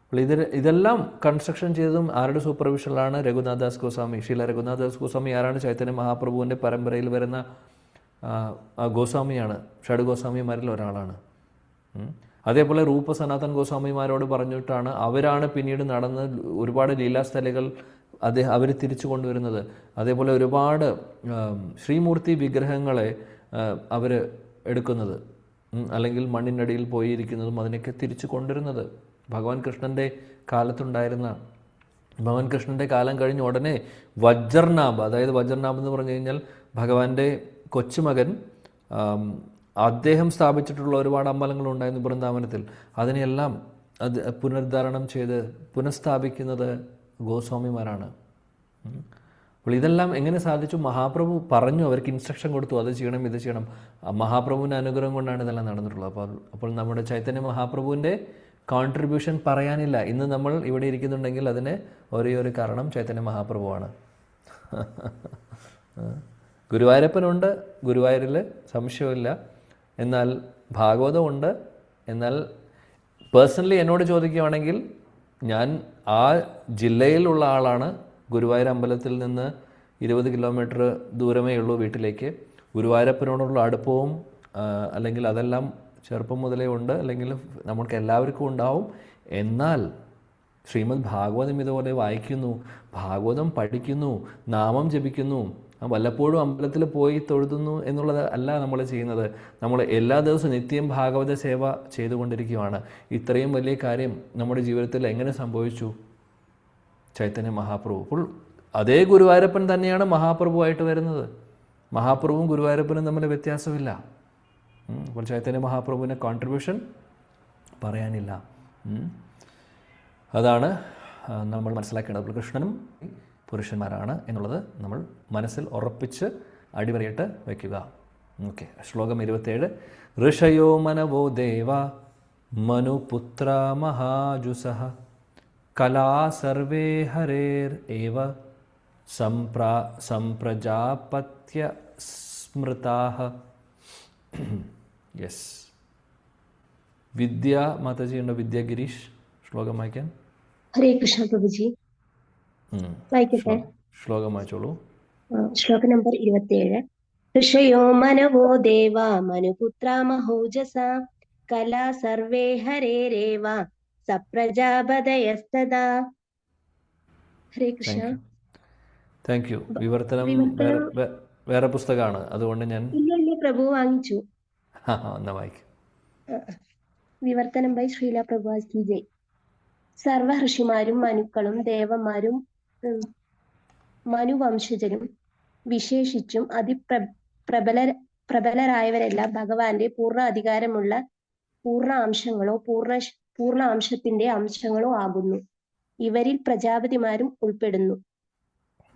അപ്പോൾ ഇതെല്ലാം കൺസ്ട്രക്ഷൻ ചെയ്തതും ആരുടെ സൂപ്പർവിഷനിലാണ്? രഘുനാഥദാസ് ഗോസ്വാമി. ശ്രീല രഘുനാഥദാസ് ഗോസ്വാമി ആരാണ്? ചൈതന്യ മഹാപ്രഭുവിൻ്റെ പരമ്പരയിൽ വരുന്ന ഗോസ്വാമിയാണ്. ഷഡ് ഗോസ്വാമിമാരിൽ ഒരാളാണ്. അതേപോലെ രൂപ സനാതൻ ഗോസ്വാമിമാരോട് പറഞ്ഞിട്ടാണ് അവരാണ് പിന്നീട് നടന്ന് ഒരുപാട് ലീലാസ്ഥലികൾ അവർ തിരിച്ചു കൊണ്ടുവരുന്നത്. അതേപോലെ ഒരുപാട് ശ്രീമൂർത്തി വിഗ്രഹങ്ങളെ അവർ എടുക്കുന്നത്, അല്ലെങ്കിൽ മണ്ണിനടിയിൽ പോയിരിക്കുന്നതും അതിനൊക്കെ തിരിച്ചു കൊണ്ടുവരുന്നത്. ഭഗവാൻ കൃഷ്ണൻ്റെ കാലത്തുണ്ടായിരുന്ന, ഭഗവാൻ കൃഷ്ണൻ്റെ കാലം കഴിഞ്ഞ് ഉടനെ വജ്രനാഭ്, അതായത് വജ്രനാഭ് എന്ന് പറഞ്ഞു കഴിഞ്ഞാൽ ഭഗവാന്റെ കൊച്ചുമകൻ, അദ്ദേഹം സ്ഥാപിച്ചിട്ടുള്ള ഒരുപാട് അമ്പലങ്ങളുണ്ടായിരുന്നു വൃന്ദാവനത്തിൽ. അതിനെല്ലാം അത് പുനരുദ്ധാരണം ചെയ്ത് പുനഃസ്ഥാപിക്കുന്നത് ഗോസ്വാമിമാരാണ്. അപ്പോൾ ഇതെല്ലാം എങ്ങനെ സാധിച്ചു? മഹാപ്രഭു പറഞ്ഞു, അവർക്ക് ഇൻസ്ട്രക്ഷൻ കൊടുത്തു, അത് ചെയ്യണം, ഇത് ചെയ്യണം. മഹാപ്രഭുവിൻ്റെ അനുഗ്രഹം കൊണ്ടാണ് ഇതെല്ലാം നടന്നിട്ടുള്ളത്. അപ്പോൾ നമ്മുടെ ചൈതന്യ മഹാപ്രഭുവിൻ്റെ കോൺട്രിബ്യൂഷൻ പറയാനില്ല. ഇന്ന് നമ്മൾ ഇവിടെ ഇരിക്കുന്നുണ്ടെങ്കിൽ അതിന് ഒരേ ഒരു കാരണം ചൈതന്യ മഹാപ്രഭുവാണ്. ഗുരുവായൂരപ്പനുണ്ട്, ഗുരുവായൂരിൽ സംശയമില്ല. എന്നാൽ ഭാഗവതമുണ്ട്. എന്നാൽ പേഴ്സണലി എന്നോട് ചോദിക്കുകയാണെങ്കിൽ ഞാൻ ആ ജില്ലയിലുള്ള ആളാണ്. ഗുരുവായൂർ അമ്പലത്തിൽ നിന്ന് 20 കിലോമീറ്റർ ദൂരമേ ഉള്ളൂ വീട്ടിലേക്ക്. ഗുരുവായൂരപ്പനോടുള്ള അടുപ്പവും അല്ലെങ്കിൽ അതെല്ലാം ചെറുപ്പം മുതലേ ഉണ്ട്, അല്ലെങ്കിൽ നമുക്ക് എല്ലാവർക്കും ഉണ്ടാവും. എന്നാൽ ശ്രീമദ് ഭാഗവതം ഇതുപോലെ വായിക്കുന്നു, ഭാഗവതം പഠിക്കുന്നു, നാമം ജപിക്കുന്നു, വല്ലപ്പോഴും അമ്പലത്തിൽ പോയി തൊഴുതുന്നു എന്നുള്ളത് അല്ല നമ്മൾ ചെയ്യുന്നത്. നമ്മൾ എല്ലാ ദിവസവും നിത്യം ഭാഗവത സേവ ചെയ്തുകൊണ്ടിരിക്കുകയാണ്. ഇത്രയും വലിയ കാര്യം നമ്മുടെ ജീവിതത്തിൽ എങ്ങനെ സംഭവിച്ചു? ചൈതന്യ മഹാപ്രഭു. അപ്പോൾ അതേ ഗുരുവായൂരപ്പൻ തന്നെയാണ് മഹാപ്രഭുവായിട്ട് വരുന്നത്. മഹാപ്രഭുവും ഗുരുവായൂരപ്പനും തമ്മിൽ വ്യത്യാസമില്ല. അപ്പോൾ ചൈതന്യ മഹാപ്രഭുവിൻ്റെ കോൺട്രിബ്യൂഷൻ പറയാനില്ല. അതാണ് നമ്മൾ മനസ്സിലാക്കേണ്ടത്. അപ്പോൾ കൃഷ്ണനും പുരുഷന്മാരാണ് എന്നുള്ളത് നമ്മൾ മനസ്സിൽ ഉറപ്പിച്ച് അടിവരയിട്ട് വയ്ക്കുക. ഓക്കെ, ശ്ലോകം 27. ഋഷയോ മനവോ ദേവ മനുപുത്ര മഹാജുസഃ കലാ സർവേ ഹരേർ ഏവ സംപ്രജാപത്യ സ്മൃതാഃ. യെസ്, വിദ്യ മാതാജി ഉണ്ടോ? വിദ്യ ഗിരീഷ് ശ്ലോകം വായിക്കാൻ. ഹരേ കൃഷ്ണ പ്രഭുജി, വായിക്കട്ടെ. ശ്ലോകം വായിച്ചോളൂ. ശ്ലോകം നമ്പർ 27. ഋഷയോ മനവോ ദേവ മനുപുത്ര മഹോജസ കലാ സർവേ ഹരേരേവ സപ്രജാപതയസ്തദാ. ഹരേ കൃഷ്ണ. Thank you. വിവർത്തനം വേറെ പുസ്തകമാണ്, അതുകൊണ്ട് ഞാൻ ഇല്ല പ്രഭു വാങ്ങിച്ചു. എന്നാ വായിക്കും. വിവർത്തനം ബൈ ശ്രീല പ്രഭുപാദ് കി ജയ്. സർവ ഋഷിമാരും മനുക്കളും ദേവന്മാരും മനുവംശജരും വിശേഷിച്ചും പ്രബലരായവരെല്ലാം ഭഗവാന്റെ പൂർണ്ണ അധികാരമുള്ള പൂർണ്ണ അംശങ്ങളോ പൂർണ്ണ അംശത്തിന്റെ അംശങ്ങളോ ആകുന്നു. ഇവരിൽ പ്രജാപതിമാരും ഉൾപ്പെടുന്നു.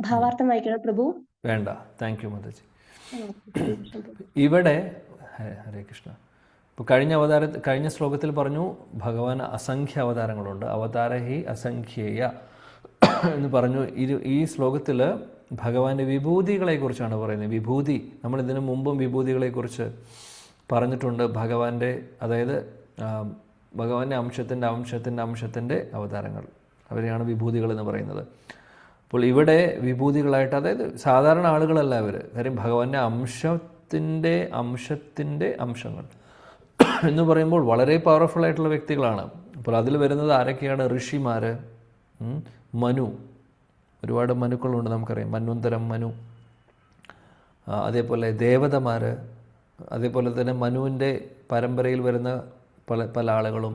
ഭാവാർത്ഥം വായിക്കണം പ്രഭു. വേണ്ട, താങ്ക് യു മാതാജി. ഇവിടെ ഹരേ കൃഷ്ണ. ഇപ്പോൾ കഴിഞ്ഞ ശ്ലോകത്തിൽ പറഞ്ഞു ഭഗവാൻ അസംഖ്യ അവതാരങ്ങളുണ്ട്. അവതാര ഹി അസംഖ്യേയ എന്ന് പറഞ്ഞു. ഈ ശ്ലോകത്തിൽ ഭഗവാന്റെ വിഭൂതികളെക്കുറിച്ചാണ് പറയുന്നത്. വിഭൂതി, നമ്മൾ ഇതിനു മുമ്പും വിഭൂതികളെക്കുറിച്ച് പറഞ്ഞിട്ടുണ്ട്. ഭഗവാന്റെ, അതായത് ഭഗവാന്റെ അംശത്തിൻ്റെ അവതാരങ്ങൾ, അവരെയാണ് വിഭൂതികൾ എന്ന് പറയുന്നത്. അപ്പോൾ ഇവിടെ വിഭൂതികളായിട്ട്, അതായത് സാധാരണ ആളുകളല്ല അവർ. കാര്യം ഭഗവാന്റെ അംശത്തിൻ്റെ അംശങ്ങൾ എന്ന് പറയുമ്പോൾ വളരെ പവർഫുൾ ആയിട്ടുള്ള വ്യക്തികളാണ്. അപ്പോൾ അതിൽ വരുന്നത് ആരൊക്കെയാണ്? ഋഷിമാർ, മനു, ഒരുപാട് മനുക്കളുണ്ട് നമുക്കറിയാം. മന്വന്തരം മനു, അതേപോലെ ദേവതമാർ, അതേപോലെ തന്നെ മനുവിൻ്റെ പരമ്പരയിൽ വരുന്ന പല ആളുകളും,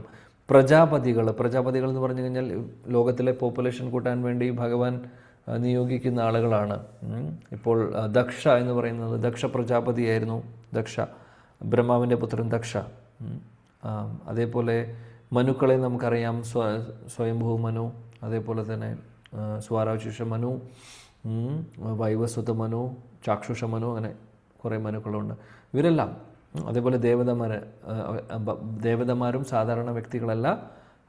പ്രജാപതികൾ എന്ന് പറഞ്ഞു കഴിഞ്ഞാൽ ലോകത്തിലെ പോപ്പുലേഷൻ കൂട്ടാൻ വേണ്ടി ഭഗവാൻ നിയോഗിക്കുന്ന ആളുകളാണ്. ഇപ്പോൾ ദക്ഷ എന്ന് പറയുന്നത്, ദക്ഷ പ്രജാപതിയായിരുന്നു. ദക്ഷ, ബ്രഹ്മാവിൻ്റെ പുത്രൻ ദക്ഷ. അതേപോലെ മനുക്കളെ നമുക്കറിയാം. സ്വയംഭൂ മനു, അതേപോലെ തന്നെ സ്വാരാശിഷ മനു, വൈവസ്വത മനു, ചാക്ഷുഷ മനു, അങ്ങനെ കുറേ മനുക്കളുണ്ട്. ഇവരെല്ലാം, അതേപോലെ ദേവതമാരും സാധാരണ വ്യക്തികളല്ല.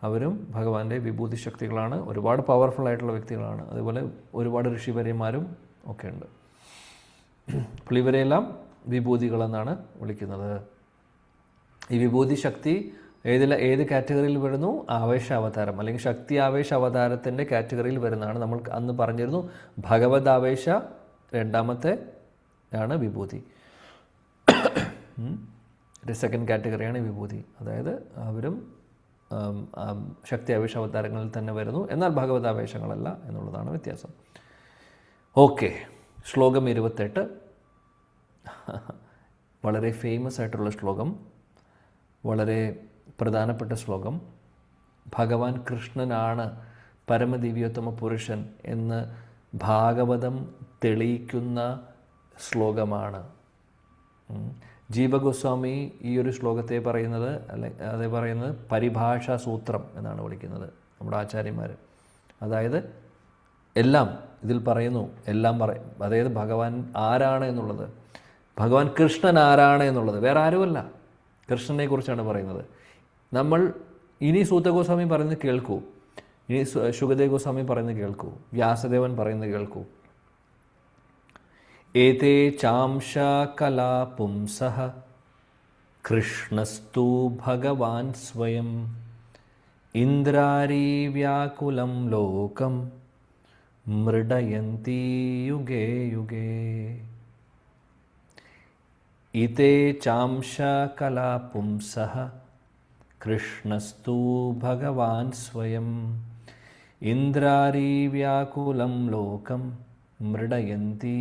അവരും ഭഗവാന്റെ വിഭൂതി ശക്തികളാണ്. ഒരുപാട് പവർഫുൾ ആയിട്ടുള്ള വ്യക്തികളാണ്. അതുപോലെ ഒരുപാട് ഋഷിവര്യന്മാരും ഒക്കെ ഉണ്ട്. അപ്പോൾ ഇവരെല്ലാം വിഭൂതികളെന്നാണ് വിളിക്കുന്നത്. ഈ വിഭൂതി ശക്തി ഏത് കാറ്റഗറിയിൽ വരുന്നു? ആവേശ അവതാരം, അല്ലെങ്കിൽ ശക്തി ആവേശ അവതാരത്തിൻ്റെ കാറ്റഗറിയിൽ വരുന്നതാണ്. നമ്മൾ അന്ന് പറഞ്ഞിരുന്നു ഭഗവത് ആവേശ രണ്ടാമത്തെ ആണ് വിഭൂതി. സെക്കൻഡ് കാറ്റഗറിയാണ് വിഭൂതി. അതായത് അവരും ശക്തി ആവേശ അവതാരങ്ങളിൽ തന്നെ വരുന്നു, എന്നാൽ ഭഗവതാവേശങ്ങളല്ല എന്നുള്ളതാണ് വ്യത്യാസം. ഓക്കെ, ശ്ലോകം 28 വളരെ ഫേമസ് ആയിട്ടുള്ള ശ്ലോകം, വളരെ പ്രധാനപ്പെട്ട ശ്ലോകം. ഭഗവാൻ കൃഷ്ണനാണ് പരമദിവ്യോത്തമ പുരുഷൻ എന്ന് ഭാഗവതം തെളിയിക്കുന്ന ശ്ലോകമാണ്. ജീവഗോസ്വാമി ഈ ഒരു ശ്ലോകത്തെ പറയുന്നത്, അതേ പറയുന്നത് പരിഭാഷാ സൂത്രം എന്നാണ് വിളിക്കുന്നത് നമ്മുടെ ആചാര്യന്മാർ. അതായത് എല്ലാം ഇതിൽ പറയുന്നു, എല്ലാം പറയും. അതായത് ഭഗവാൻ ആരാണ് എന്നുള്ളത്, ഭഗവാൻ കൃഷ്ണൻ ആരാണ് എന്നുള്ളത്, വേറെ ആരുമല്ല, കൃഷ്ണനെ കുറിച്ചാണ് പറയുന്നത്. നമ്മൾ ഇനി സൂത ഗോസ്വാമി പറയുന്നത് കേൾക്കൂ, ഇനി ശുകദേവ് ഗോസ്വാമി പറയുന്നത് കേൾക്കൂ, വ്യാസദേവൻ പറയുന്നത് കേൾക്കൂ. ഏതേ ചാംശ കലാ പുംസഃ കൃഷ്ണസ്തു ഭഗവാൻ സ്വയം ഇന്ദ്രാരീ വ്യാകുലം ലോകം മൃഡയന്തി യുഗേ യുഗേ. ഇതേ ചാംശ കലാ പുംസഃ കൃഷ്ണസ്തു ഭഗവാൻ സ്വയം ഇന്ദ്രാരീ വ്യാകുലം ലോകം മൃഡയന്തി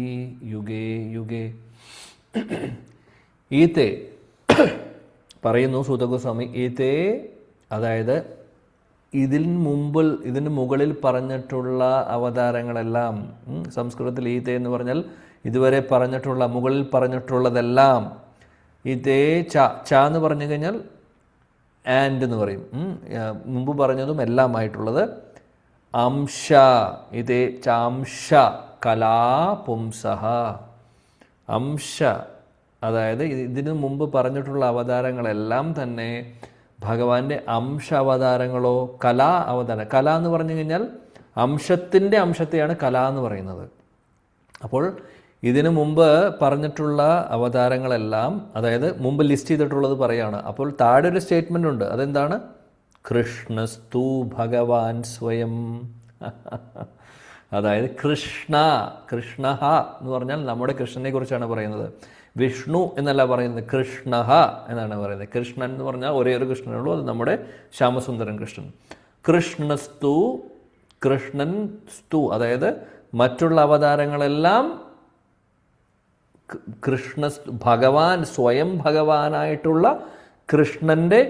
യുഗേ യുഗേ. ഈത്തെ പറയുന്നു സൂതഗോസ്വാമി, ഈത്തെ അതായത് ഇതിന് മുകളിൽ പറഞ്ഞിട്ടുള്ള അവതാരങ്ങളെല്ലാം, സംസ്കൃതത്തിൽ ഈത്തെ എന്ന് പറഞ്ഞാൽ ഇതുവരെ പറഞ്ഞിട്ടുള്ള, മുകളിൽ പറഞ്ഞിട്ടുള്ളതെല്ലാം. ഈത്തെ ച എന്ന് പറഞ്ഞു കഴിഞ്ഞാൽ ആൻഡ് എന്ന് പറയും, മുമ്പ് പറഞ്ഞതും എല്ലാമായിട്ടുള്ളത്. അംശ ഇതേ ചാംശ കലാ പുംസഹ. അംശ അതായത് ഇതിനു മുമ്പ് പറഞ്ഞിട്ടുള്ള അവതാരങ്ങളെല്ലാം തന്നെ ഭഗവാന്റെ അംശ അവതാരങ്ങളോ കലാ അവതാരം. കല എന്ന് പറഞ്ഞു കഴിഞ്ഞാൽ അംശത്തിൻ്റെ അംശത്തെയാണ് കല എന്ന് പറയുന്നത്. അപ്പോൾ ഇതിനു മുമ്പ് പറഞ്ഞിട്ടുള്ള അവതാരങ്ങളെല്ലാം, അതായത് മുമ്പ് ലിസ്റ്റ് ചെയ്തിട്ടുള്ളത് പറയാണ്. അപ്പോൾ താഴെ ഒരു സ്റ്റേറ്റ്മെൻ്റ് ഉണ്ട്, അതെന്താണ്? കൃഷ്ണസ്തു ഭഗവാൻ സ്വയം. അതായത് കൃഷ്ണ എന്ന് പറഞ്ഞാൽ നമ്മുടെ കൃഷ്ണനെ കുറിച്ചാണ് പറയുന്നത്. വിഷ്ണു എന്നല്ല പറയുന്നത്, കൃഷ്ണ എന്നാണ് പറയുന്നത്. കൃഷ്ണൻ എന്ന് പറഞ്ഞാൽ ഒരേ ഒരു കൃഷ്ണനുള്ളൂ, അത് നമ്മുടെ ശ്യാമസുന്ദരൻ കൃഷ്ണൻ. കൃഷ്ണൻ സ്തു അതായത് മറ്റുള്ള അവതാരങ്ങളെല്ലാം ഭഗവാൻ സ്വയം ഭഗവാനായിട്ടുള്ള കൃഷ്ണന്റെ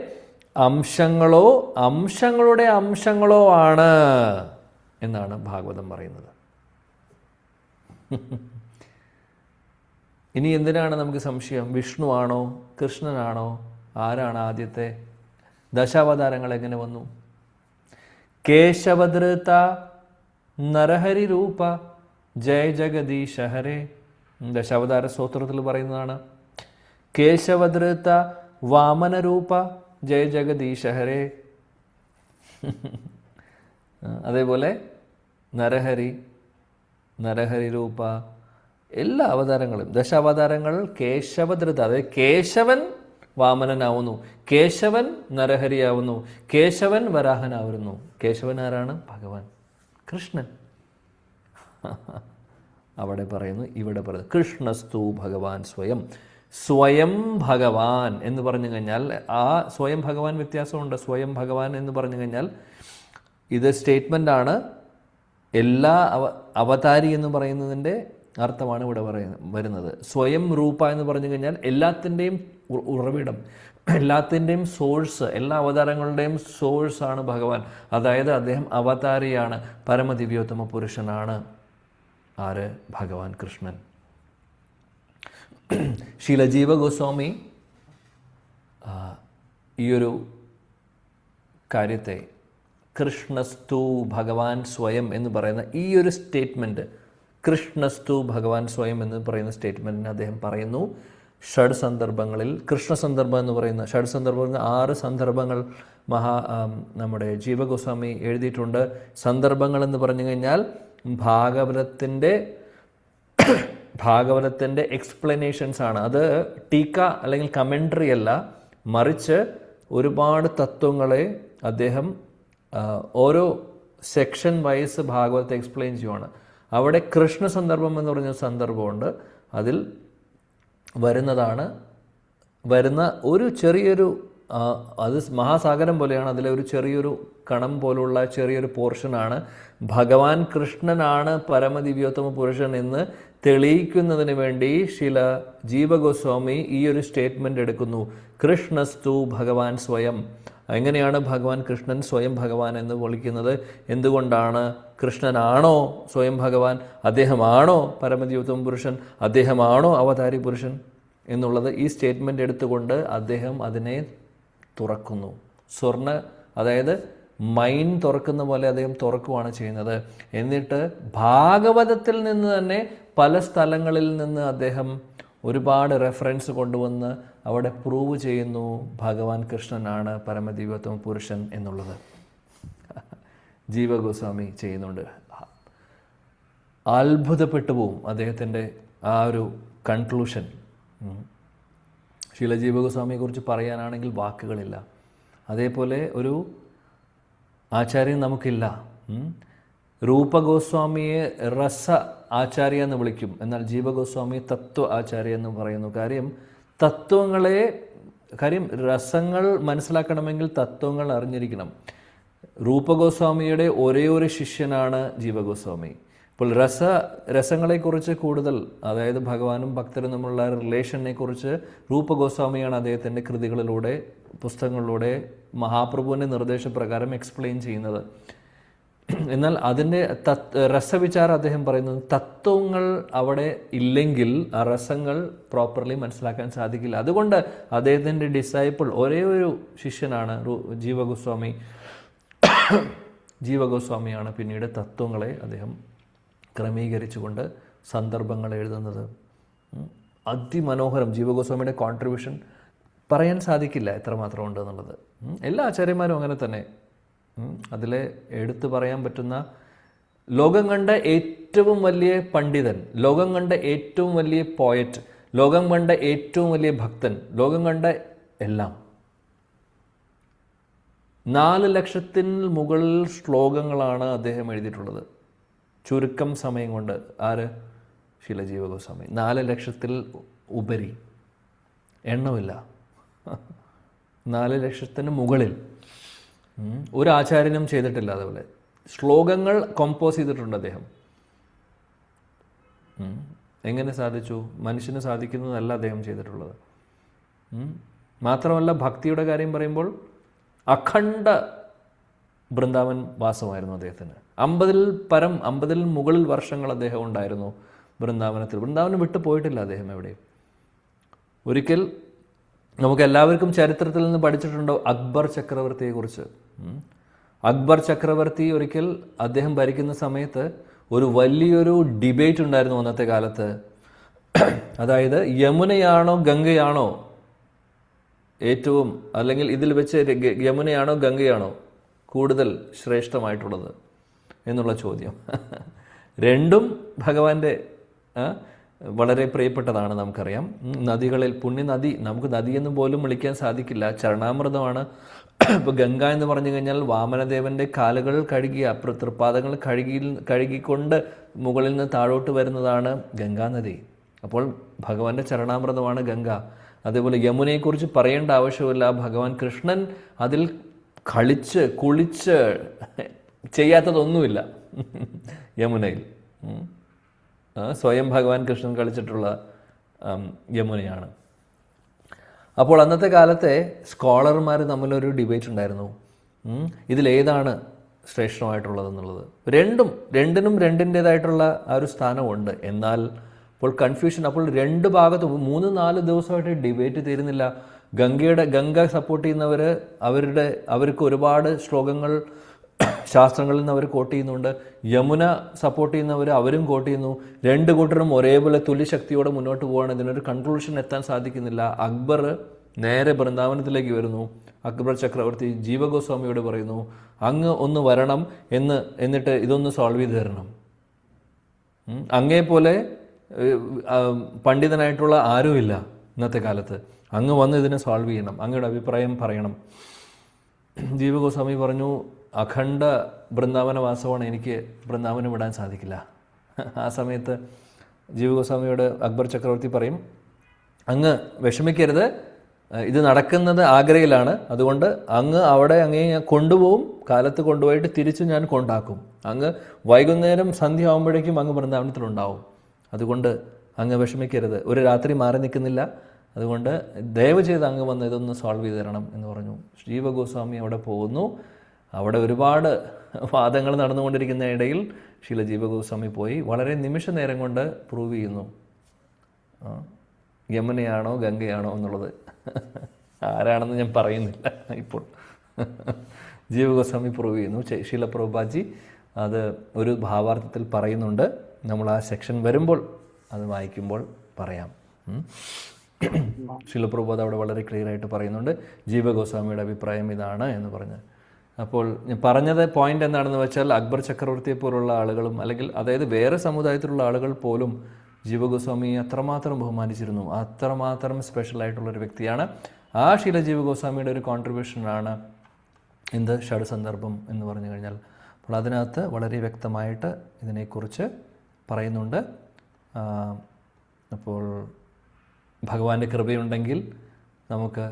അംശങ്ങളുടെ അംശങ്ങളോ ആണ് എന്നാണ് ഭാഗവതം പറയുന്നത്. ഇനി എന്തിനാണ് നമുക്ക് സംശയം? വിഷ്ണു ആണോ കൃഷ്ണനാണോ? ആരാണ് ആദ്യത്തെ? ദശാവതാരങ്ങൾ എങ്ങനെ വന്നു? കേശവധൃത നരഹരി രൂപ ജയ ജഗദീശ ഹരേ. ദശാവതാര സ്തോത്രത്തിൽ പറയുന്നതാണ്. കേശവധൃത വാമനരൂപ ജയ ജഗദീശ ഹരേ. അതേപോലെ നരഹരി രൂപ, എല്ലാ അവതാരങ്ങളും ദശാവതാരങ്ങൾ കേശവധൃത, അതായത് കേശവൻ വാമനനാവുന്നു, കേശവൻ നരഹരിയാവുന്നു, കേശവൻ വരാഹനാവുന്നു. കേശവൻ ആരാണ്? ഭഗവാൻ കൃഷ്ണൻ. അവിടെ പറയുന്നു, ഇവിടെ പറയുന്നു കൃഷ്ണസ്തു ഭഗവാൻ സ്വയം ഭഗവാൻ എന്ന് പറഞ്ഞു കഴിഞ്ഞാൽ ആ സ്വയം ഭഗവാൻ വ്യത്യാസമുണ്ട്. സ്വയം ഭഗവാൻ എന്ന് പറഞ്ഞു കഴിഞ്ഞാൽ ഇത് സ്റ്റേറ്റ്മെൻ്റ് ആണ്. എല്ലാ അവതാരി എന്ന് പറയുന്നതിൻ്റെ അർത്ഥമാണ് ഇവിടെ വരുന്നത്. സ്വയം രൂപ എന്ന് പറഞ്ഞു കഴിഞ്ഞാൽ എല്ലാത്തിൻ്റെയും ഉറവിടം, എല്ലാത്തിൻ്റെയും സോഴ്സ്, എല്ലാ അവതാരങ്ങളുടെയും സോഴ്സാണ് ഭഗവാൻ. അതായത് അദ്ദേഹം അവതാരിയാണ്, പരമദിവ്യോത്തമ പുരുഷനാണ്. ആര്? ഭഗവാൻ കൃഷ്ണൻ. ശീലജീവ ഗോസ്വാമി ഈയൊരു കാര്യത്തെ കൃഷ്ണസ്തു ഭഗവാൻ സ്വയം എന്ന് പറയുന്ന ഈ ഒരു സ്റ്റേറ്റ്മെൻറ്റ്, കൃഷ്ണസ്തു ഭഗവാൻ സ്വയം എന്ന് പറയുന്ന സ്റ്റേറ്റ്മെൻറ്റിന് അദ്ദേഹം പറയുന്നു ഷഡ് സന്ദർഭങ്ങളിൽ. കൃഷ്ണസന്ദർഭം എന്ന് പറയുന്ന ഷഡ് സന്ദർഭം 6 സന്ദർഭങ്ങൾ നമ്മുടെ ജീവഗോസ്വാമി എഴുതിയിട്ടുണ്ട്. സന്ദർഭങ്ങൾ എന്ന് പറഞ്ഞു കഴിഞ്ഞാൽ ഭാഗവതത്തിൻ്റെ എക്സ്പ്ലനേഷൻസ് ആണ്. അത് ടീക്ക അല്ലെങ്കിൽ കമൻട്രി അല്ല, മറിച്ച് ഒരുപാട് തത്വങ്ങളെ അദ്ദേഹം ഓരോ സെക്ഷൻ വൈസ് ഭാഗവതത്തെ എക്സ്പ്ലെയിൻ ചെയ്യുവാണ്. അവിടെ കൃഷ്ണ സന്ദർഭം എന്ന് പറഞ്ഞ സന്ദർഭമുണ്ട്. അതിൽ വരുന്ന ഒരു ചെറിയൊരു, അത് മഹാസാഗരം പോലെയാണ്, അതിലെ ഒരു ചെറിയൊരു കണം പോലുള്ള ചെറിയൊരു പോർഷനാണ് ഭഗവാൻ കൃഷ്ണനാണ് പരമദിവ്യോത്തമ പുരുഷൻ എന്ന് തെളിയിക്കുന്നതിന് വേണ്ടി ശില ജീവഗോസ്വാമി ഈ ഒരു സ്റ്റേറ്റ്മെൻ്റ് എടുക്കുന്നു, കൃഷ്ണസ്തു ഭഗവാൻ സ്വയം. എങ്ങനെയാണ് ഭഗവാൻ കൃഷ്ണൻ സ്വയം ഭഗവാൻ എന്ന് വിളിക്കുന്നത്? എന്തുകൊണ്ടാണ്? കൃഷ്ണനാണോ സ്വയം ഭഗവാൻ? അദ്ദേഹമാണോ പരമദിവ്യോത്തമ പുരുഷൻ? അദ്ദേഹമാണോ അവതാരി പുരുഷൻ എന്നുള്ളത് ഈ സ്റ്റേറ്റ്മെൻ്റ് എടുത്തുകൊണ്ട് അദ്ദേഹം അതിനെ തുറക്കുന്നു. അതായത് മൈൻ തുറക്കുന്ന പോലെ അദ്ദേഹം തുറക്കുകയാണ് ചെയ്യുന്നത്. എന്നിട്ട് ഭാഗവതത്തിൽ നിന്ന് തന്നെ പല സ്ഥലങ്ങളിൽ നിന്ന് അദ്ദേഹം ഒരുപാട് റെഫറൻസ് കൊണ്ടുവന്ന് അവിടെ പ്രൂവ് ചെയ്യുന്നു ഭഗവാൻ കൃഷ്ണനാണ് പരമദിവ്യോത്തമ പുരുഷൻ എന്നുള്ളത്. ജീവഗോസ്വാമി ചെയ്യുന്നുണ്ട്. അത്ഭുതപ്പെട്ടു പോവും അദ്ദേഹത്തിൻ്റെ ആ ഒരു കൺക്ലൂഷൻ. ശീലജീവഗോസ്വാമിയെക്കുറിച്ച് പറയാനാണെങ്കിൽ വാക്കുകളില്ല. അതേപോലെ ഒരു ആചാര്യൻ നമുക്കില്ല. രൂപഗോസ്വാമിയെ രസ ആചാര്യ എന്ന് വിളിക്കും, എന്നാൽ ജീവഗോസ്വാമി തത്വ ആചാര്യ എന്ന് പറയുന്നു. കാര്യം രസങ്ങൾ മനസ്സിലാക്കണമെങ്കിൽ തത്വങ്ങൾ അറിഞ്ഞിരിക്കണം. രൂപഗോസ്വാമിയുടെ ഒരേ ഒരു ശിഷ്യനാണ് ജീവഗോസ്വാമി. അപ്പോൾ രസങ്ങളെക്കുറിച്ച് കൂടുതൽ, അതായത് ഭഗവാനും ഭക്തരും തമ്മിലുള്ള റിലേഷനെ കുറിച്ച് രൂപഗോസ്വാമിയാണ് അദ്ദേഹത്തിൻ്റെ കൃതികളിലൂടെ, പുസ്തകങ്ങളിലൂടെ മഹാപ്രഭുവിൻ്റെ നിർദ്ദേശപ്രകാരം എക്സ്പ്ലെയിൻ ചെയ്യുന്നത്. എന്നാൽ അതിൻ്റെ രസവിചാരം അദ്ദേഹം പറയുന്നത്, തത്വങ്ങൾ അവിടെ ഇല്ലെങ്കിൽ ആ രസങ്ങൾ പ്രോപ്പർലി മനസ്സിലാക്കാൻ സാധിക്കില്ല. അതുകൊണ്ട് അദ്ദേഹത്തിൻ്റെ ഡിസൈപ്പിൾ ഒരേ ഒരു ശിഷ്യനാണ് ജീവഗോസ്വാമിയാണ് പിന്നീട് തത്വങ്ങളെ അദ്ദേഹം ക്രമീകരിച്ചുകൊണ്ട് സന്ദർഭങ്ങൾ എഴുതുന്നത്. അതിമനോഹരം. ജീവഗോസ്വാമിയുടെ കോൺട്രിബ്യൂഷൻ പറയാൻ സാധിക്കില്ല എത്രമാത്രം ഉണ്ട് എന്നുള്ളത്. എല്ലാ ആചാര്യന്മാരും അങ്ങനെ തന്നെ. അതിലെ എടുത്തു പറയാൻ പറ്റുന്ന, ലോകം കണ്ട ഏറ്റവും വലിയ പണ്ഡിതൻ, ലോകം കണ്ട ഏറ്റവും വലിയ പോയറ്റ്, ലോകം കണ്ട ഏറ്റവും വലിയ ഭക്തൻ, ലോകം കണ്ട എല്ലാം. 4 ലക്ഷത്തിന് മുകളിൽ ശ്ലോകങ്ങളാണ് അദ്ദേഹം എഴുതിയിട്ടുള്ളത് ചുരുക്കം സമയം കൊണ്ട്. ആര്? ശീല ജീവഗോസ്വാമി. 4 ലക്ഷത്തിൽ ഉപരി, എണ്ണമില്ല. 4 ലക്ഷത്തിന് മുകളിൽ ഒരു ആചാര്യനും ചെയ്തിട്ടില്ല. അതുപോലെ ശ്ലോകങ്ങൾ കമ്പോസ് ചെയ്തിട്ടുണ്ട് അദ്ദേഹം. എങ്ങനെ സാധിച്ചു? മനുഷ്യന് സാധിക്കുന്നതല്ല അദ്ദേഹം ചെയ്തിട്ടുള്ളത്. മാത്രമല്ല, ഭക്തിയുടെ കാര്യം പറയുമ്പോൾ അഖണ്ഡ വൃന്ദാവൻ വാസമായിരുന്നു അദ്ദേഹത്തിന്. 50-ൽ മുകളിൽ വർഷങ്ങൾ അദ്ദേഹം ഉണ്ടായിരുന്നു വൃന്ദാവനത്തിൽ. വൃന്ദാവനം വിട്ടു പോയിട്ടില്ല അദ്ദേഹം എവിടെയും. ഒരിക്കൽ നമുക്ക് എല്ലാവർക്കും ചരിത്രത്തിൽ നിന്ന് പഠിച്ചിട്ടുണ്ടോ അക്ബർ ചക്രവർത്തിയെക്കുറിച്ച്. അക്ബർ ചക്രവർത്തി ഒരിക്കൽ അദ്ദേഹം ഭരിക്കുന്ന സമയത്ത് ഒരു വലിയൊരു ഡിബേറ്റ് ഉണ്ടായിരുന്നു അന്നത്തെ കാലത്ത്. അതായത് യമുനയാണോ ഗംഗയാണോ ഏറ്റവും, അല്ലെങ്കിൽ ഇതിൽ വെച്ച് യമുനയാണോ ഗംഗയാണോ കൂടുതൽ ശ്രേഷ്ഠമായിട്ടുള്ളത് എന്നുള്ള ചോദ്യം. രണ്ടും ഭഗവാന്റെ വളരെ പ്രിയപ്പെട്ടതാണ്. നമുക്കറിയാം, നദികളിൽ പുണ്യനദി, നമുക്ക് നദിയെന്ന് പോലും വിളിക്കാൻ സാധിക്കില്ല, ചരണാമൃതമാണ്. ഇപ്പോൾ ഗംഗ എന്ന് പറഞ്ഞു കഴിഞ്ഞാൽ വാമനദേവൻ്റെ കാലുകൾ കഴുകിയ തൃപ്പാദങ്ങൾ കഴുകിക്കൊണ്ട് മുകളിൽ നിന്ന് താഴോട്ട് വരുന്നതാണ് ഗംഗാനദി. അപ്പോൾ ഭഗവാന്റെ ചരണാമൃതമാണ് ഗംഗ. അതേപോലെ യമുനയെക്കുറിച്ച് പറയേണ്ട ആവശ്യമില്ല. ഭഗവാൻ കൃഷ്ണൻ അതിൽ കളിച്ച് കുളിച്ച് ചെയ്യാത്തതൊന്നുമില്ല യമുനയിൽ. സ്വയം ഭഗവാൻ കൃഷ്ണൻ കളിച്ചിട്ടുള്ള യമുനയാണ്. അപ്പോൾ അന്നത്തെ കാലത്തെ സ്കോളർമാർ തമ്മിലൊരു ഡിബേറ്റ് ഉണ്ടായിരുന്നു, ഇതിലേതാണ് ശ്രേഷ്ഠമായിട്ടുള്ളതെന്നുള്ളത്. രണ്ടിനും രണ്ടിൻ്റേതായിട്ടുള്ള ആ ഒരു സ്ഥാനമുണ്ട്. എന്നാൽ അപ്പോൾ കൺഫ്യൂഷൻ. അപ്പോൾ 2 ഭാഗത്തും 3-4 ദിവസമായിട്ട് ഡിബേറ്റ് തീരുന്നില്ല. ഗംഗ സപ്പോർട്ട് ചെയ്യുന്നവർ അവർക്ക് ഒരുപാട് ശ്ലോകങ്ങൾ ശാസ്ത്രങ്ങളിൽ നിന്ന് അവർ കോട്ട് ചെയ്യുന്നുണ്ട്. യമുന സപ്പോർട്ട് ചെയ്യുന്നവർ അവരും കോട്ട് ചെയ്യുന്നു. 2 കൂട്ടരും ഒരേപോലെ തുല്യശക്തിയോടെ മുന്നോട്ട് പോവുകയാണ്. ഇതിനൊരു കൺക്ലൂഷൻ എത്താൻ സാധിക്കുന്നില്ല. അക്ബർ നേരെ വൃന്ദാവനത്തിലേക്ക് വരുന്നു. അക്ബർ ചക്രവർത്തി ജീവഗോസ്വാമിയോട് പറയുന്നു, അങ്ങ് ഒന്ന് വരണം എന്നിട്ട് ഇതൊന്ന് സോൾവ് ചെയ്ത് തരണം. അങ്ങേപോലെ പണ്ഡിതനായിട്ടുള്ള ആരുമില്ല ഇന്നത്തെ കാലത്ത്. അങ്ങ് വന്ന് ഇതിനെ സോൾവ് ചെയ്യണം, അങ്ങയുടെ അഭിപ്രായം പറയണം. ജീവഗോസ്വാമി പറഞ്ഞു, അഖണ്ഡ വൃന്ദാവനവാസമാണ്, എനിക്ക് വൃന്ദാവനം വിടാൻ സാധിക്കില്ല. ആ സമയത്ത് ജീവഗോസ്വാമിയോട് അക്ബർ ചക്രവർത്തി പറയും, അങ്ങ് വിഷമിക്കരുത്, ഇത് നടക്കുന്നത് ആഗ്രയിലാണ്, അതുകൊണ്ട് അങ്ങ് അവിടെ അങ്ങേ ഞാൻ കൊണ്ടുപോകും, കാലത്ത് കൊണ്ടുപോയിട്ട് തിരിച്ച് ഞാൻ കൊണ്ടാക്കും. അങ്ങ് വൈകുന്നേരം സന്ധ്യ ആകുമ്പോഴേക്കും അങ്ങ് വൃന്ദാവനത്തിലുണ്ടാവും. അതുകൊണ്ട് അങ്ങ് വിഷമിക്കരുത്, ഒരു രാത്രി മാറി നിൽക്കുന്നില്ല, അതുകൊണ്ട് ദയവ് ചെയ്ത് അങ്ങ് വന്ന് ഇതൊന്ന് സോൾവ് ചെയ്ത് തരണം എന്ന് പറഞ്ഞു. ജീവഗോസ്വാമി അവിടെ പോകുന്നു. അവിടെ ഒരുപാട് വാദങ്ങൾ നടന്നുകൊണ്ടിരിക്കുന്ന ഇടയിൽ ശീല ജീവഗോസ്വാമി പോയി വളരെ നിമിഷ നേരം കൊണ്ട് പ്രൂവ് ചെയ്യുന്നു യമുനയാണോ ഗംഗയാണോ എന്നുള്ളത്. ആരാണെന്ന് ഞാൻ പറയുന്നില്ല ഇപ്പോൾ. ജീവഗോസ്വാമി പ്രൂവ് ചെയ്യുന്നു. ശീല പ്രഭുപാദി അത് ഒരു ഭാവാർത്ഥത്തിൽ പറയുന്നുണ്ട്. നമ്മൾ ആ സെക്ഷൻ വരുമ്പോൾ അത് വായിക്കുമ്പോൾ പറയാം. ശീല പ്രഭുപാദ് അവിടെ വളരെ ക്ലിയർ ആയിട്ട് പറയുന്നുണ്ട്, ജീവഗോസ്വാമിയുടെ അഭിപ്രായം ഇതാണ് എന്ന് പറഞ്ഞ്. അപ്പോൾ ഞാൻ പറഞ്ഞത് പോയിന്റ് എന്താണെന്ന് വെച്ചാൽ, അക്ബർ ചക്രവർത്തിയെ പോലുള്ള ആളുകളും, അല്ലെങ്കിൽ അതായത് വേറെ സമുദായത്തിലുള്ള ആളുകൾ പോലും ജീവഗോസ്വാമിയെ അത്രമാത്രം ബഹുമാനിച്ചിരുന്നു. അത്രമാത്രം സ്പെഷ്യലായിട്ടുള്ളൊരു വ്യക്തിയാണ്. ആ ശീല ജീവഗോസ്വാമിയുടെ ഒരു കോൺട്രിബ്യൂഷനാണ് എന്ത് ഷഡ്സന്ദർഭം എന്ന് പറഞ്ഞു കഴിഞ്ഞാൽ. അപ്പോൾ അതിനകത്ത് വളരെ വ്യക്തമായിട്ട് ഇതിനെക്കുറിച്ച് പറയുന്നുണ്ട്. അപ്പോൾ ഭഗവാന്റെ കൃപയുണ്ടെങ്കിൽ നമുക്ക്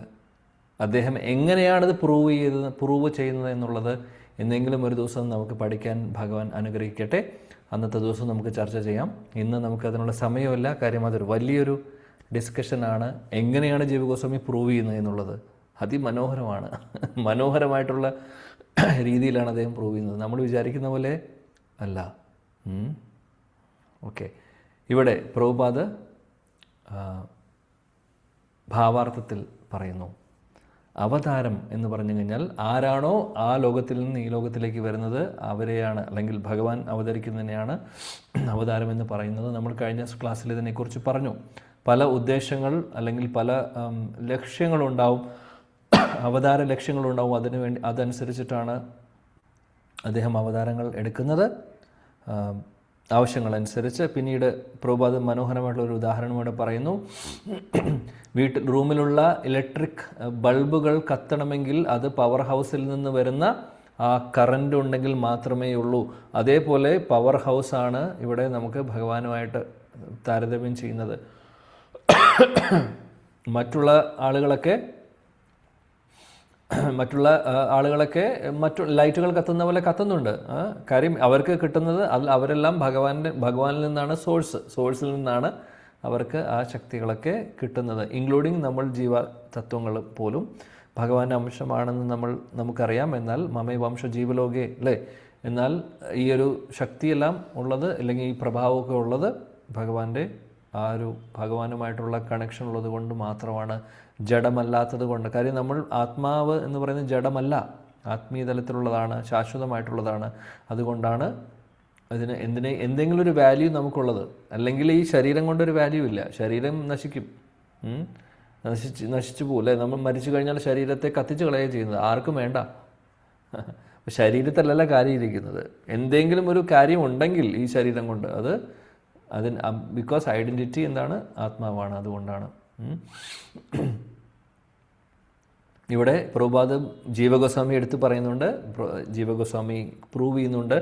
അദ്ദേഹം എങ്ങനെയാണിത് പ്രൂവ് ചെയ്യുന്നത് എന്നുള്ളത് എന്തെങ്കിലും ഒരു ദിവസം നമുക്ക് പഠിക്കാൻ ഭഗവാൻ അനുഗ്രഹിക്കട്ടെ. അന്നത്തെ ദിവസം നമുക്ക് ചർച്ച ചെയ്യാം. ഇന്ന് നമുക്ക് അതിനുള്ള സമയമില്ല. കാര്യം അതൊരു വലിയൊരു ഡിസ്കഷനാണ്. എങ്ങനെയാണ് ജീവഗോസ്വാമി പ്രൂവ് ചെയ്യുന്നത് എന്നുള്ളത് അതിമനോഹരമാണ്. മനോഹരമായിട്ടുള്ള രീതിയിലാണ് അദ്ദേഹം പ്രൂവ് ചെയ്യുന്നത്. നമ്മൾ വിചാരിക്കുന്ന പോലെ അല്ല. ഓക്കെ, ഇവിടെ പ്രഭുപാദ് ഭാവാർത്ഥത്തിൽ പറയുന്നു, അവതാരം എന്ന് പറഞ്ഞു കഴിഞ്ഞാൽ ആരാണോ ആ ലോകത്തിൽ നിന്ന് ഈ ലോകത്തിലേക്ക് വരുന്നത് അവരെയാണ്, അല്ലെങ്കിൽ ഭഗവാൻ അവതരിക്കുന്നതിനെയാണ് അവതാരം എന്ന് പറയുന്നത്. നമ്മൾ കഴിഞ്ഞ ക്ലാസ്സിൽ ഇതിനെക്കുറിച്ച് പറഞ്ഞു. പല ഉദ്ദേശങ്ങൾ അല്ലെങ്കിൽ പല ലക്ഷ്യങ്ങളുണ്ടാവും, അവതാര ലക്ഷ്യങ്ങളുണ്ടാവും. അതിനുവേണ്ടി അതനുസരിച്ചിട്ടാണ് അദ്ദേഹം അവതാരങ്ങൾ എടുക്കുന്നത്, ആവശ്യങ്ങളനുസരിച്ച്. പിന്നീട് പ്രഭുപാദ് മനോഹരമായിട്ടുള്ളൊരു ഉദാഹരണം ഇവിടെ പറയുന്നു. റൂമിലുള്ള ഇലക്ട്രിക് ബൾബുകൾ കത്തണമെങ്കിൽ അത് പവർ ഹൗസിൽ നിന്ന് വരുന്ന ആ കറണ്ട് ഉണ്ടെങ്കിൽ മാത്രമേ ഉള്ളൂ. അതേപോലെ പവർ ഹൗസാണ് ഇവിടെ നമുക്ക് ഭഗവാനുമായിട്ട് താരതമ്യം ചെയ്യുന്നത്. മറ്റുള്ള ആളുകളൊക്കെ മറ്റു ലൈറ്റുകൾ കത്തുന്ന പോലെ കത്തുന്നുണ്ട്. കാര്യം അവർക്ക് കിട്ടുന്നത് അവരെല്ലാം ഭഗവാനിൽ നിന്നാണ്, സോഴ്സിൽ നിന്നാണ് അവർക്ക് ആ ശക്തികളൊക്കെ കിട്ടുന്നത്. ഇൻക്ലൂഡിങ് നമ്മൾ ജീവതത്വങ്ങൾ പോലും ഭഗവാന്റെ അംശമാണെന്ന് നമുക്കറിയാം. എന്നാൽ മമേ വംശ ജീവലോകെ അല്ലേ, എന്നാൽ ഈ ഒരു ശക്തിയെല്ലാം ഉള്ളത്, അല്ലെങ്കിൽ ഈ പ്രഭാവമൊക്കെ ഉള്ളത് ഭഗവാന്റെ ആ ഒരു ഭഗവാനുമായിട്ടുള്ള കണക്ഷൻ ഉള്ളത് കൊണ്ട് മാത്രമാണ്, ജഡമല്ലാത്തത് കൊണ്ട്. കാര്യം നമ്മൾ ആത്മാവ് എന്ന് പറയുന്നത് ജഡമല്ല, ആത്മീയ തലത്തിലുള്ളതാണ്, ശാശ്വതമായിട്ടുള്ളതാണ്. അതുകൊണ്ടാണ് അതിന് എന്തെങ്കിലും ഒരു വാല്യൂ നമുക്കുള്ളത്. അല്ലെങ്കിൽ ഈ ശരീരം കൊണ്ടൊരു വാല്യൂ ഇല്ല. ശരീരം നശിക്കും, നശിച്ചു പോകും അല്ലേ. നമ്മൾ മരിച്ചു കഴിഞ്ഞാൽ ശരീരത്തെ കത്തിച്ച് കളയുക ചെയ്യുന്നത്, ആർക്കും വേണ്ട. ശരീരത്തിലല്ല കാര്യം ഇരിക്കുന്നത്. എന്തെങ്കിലും ഒരു കാര്യം ഉണ്ടെങ്കിൽ ഈ ശരീരം കൊണ്ട് ബിക്കോസ് ഐഡൻറ്റിറ്റി എന്താണ്, ആത്മാവാണ്. അതുകൊണ്ടാണ് ഇവിടെ പ്രഭുപാദ് ജീവഗോസ്വാമി എടുത്ത് പറയുന്നുണ്ട്. ജീവഗോസ്വാമി പ്രൂവ് ചെയ്യുന്നുണ്ട്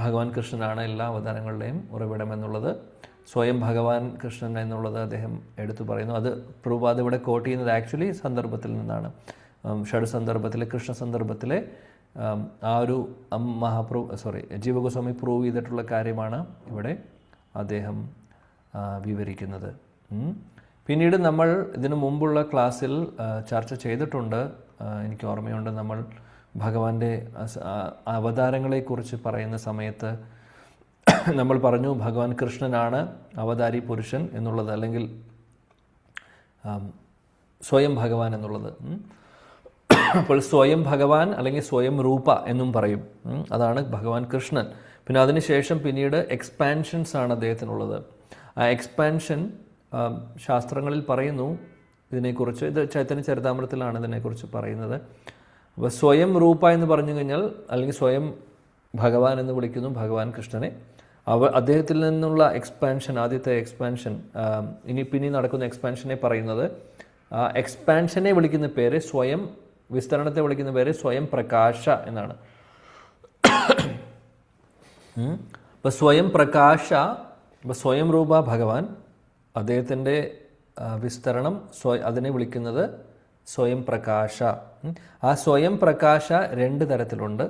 ഭഗവാൻ കൃഷ്ണനാണ് എല്ലാ അവതാരങ്ങളുടെയും ഉറവിടം എന്നുള്ളത്. സ്വയം ഭഗവാൻ കൃഷ്ണൻ എന്നുള്ളത് അദ്ദേഹം എടുത്തു പറയുന്നു. അത് പ്രഭുപാദ് ഇവിടെ കോട്ട് ചെയ്യുന്നത് ആക്ച്വലി സന്ദർഭത്തിൽ നിന്നാണ്. ഷഡ് സന്ദർഭത്തിലെ, കൃഷ്ണ സന്ദർഭത്തിലെ ആ ഒരു ജീവഗോസ്വാമി പ്രൂവ് ചെയ്തിട്ടുള്ള കാര്യമാണ് ഇവിടെ അദ്ദേഹം വിവരിക്കുന്നത്. പിന്നീട് നമ്മൾ ഇതിനു മുമ്പുള്ള ക്ലാസ്സിൽ ചർച്ച ചെയ്തിട്ടുണ്ട്, എനിക്ക് ഓർമ്മയുണ്ട്. നമ്മൾ ഭഗവാന്റെ അവതാരങ്ങളെക്കുറിച്ച് പറയുന്ന സമയത്ത് നമ്മൾ പറഞ്ഞു ഭഗവാൻ കൃഷ്ണനാണ് അവതാരി പുരുഷൻ എന്നുള്ളത്, അല്ലെങ്കിൽ സ്വയം ഭഗവാൻ എന്നുള്ളത്. അപ്പോൾ സ്വയം ഭഗവാൻ അല്ലെങ്കിൽ സ്വയം രൂപ എന്നും പറയും. അതാണ് ഭഗവാൻ കൃഷ്ണൻ. പിന്നെ അതിനുശേഷം പിന്നീട് എക്സ്പാൻഷൻസ് ആണ് അദ്ദേഹത്തിനുള്ളത്. ആ എക്സ്പാൻഷൻ ശാസ്ത്രങ്ങളിൽ പറയുന്നു ഇതിനെക്കുറിച്ച്. ഇത് ചൈതന്യ ചരിതാമൃതത്തിലാണ് ഇതിനെക്കുറിച്ച് പറയുന്നത്. അപ്പോൾ സ്വയം രൂപ എന്ന് പറഞ്ഞു കഴിഞ്ഞാൽ, അല്ലെങ്കിൽ സ്വയം ഭഗവാൻ എന്ന് വിളിക്കുന്നു ഭഗവാൻ കൃഷ്ണനെ. അദ്ദേഹത്തിൽ നിന്നുള്ള എക്സ്പാൻഷൻ, ആദ്യത്തെ എക്സ്പാൻഷൻ, പിന്നെ നടക്കുന്ന എക്സ്പാൻഷനെ പറയുന്നത്, ആ എക്സ്പാൻഷനെ വിളിക്കുന്ന പേര്, സ്വയം വിസ്തരണത്തെ വിളിക്കുന്ന പേര് സ്വയം പ്രകാശ എന്നാണ്. അപ്പോൾ സ്വയം പ്രകാശ, സ്വയം രൂപ ഭഗവാൻ, അദ്ദേഹത്തിൻ്റെ വിസ്തരണം അതിനെ വിളിക്കുന്നത് സ്വയം പ്രകാശ. ആ സ്വയം പ്രകാശ രണ്ട് തരത്തിലുണ്ട്.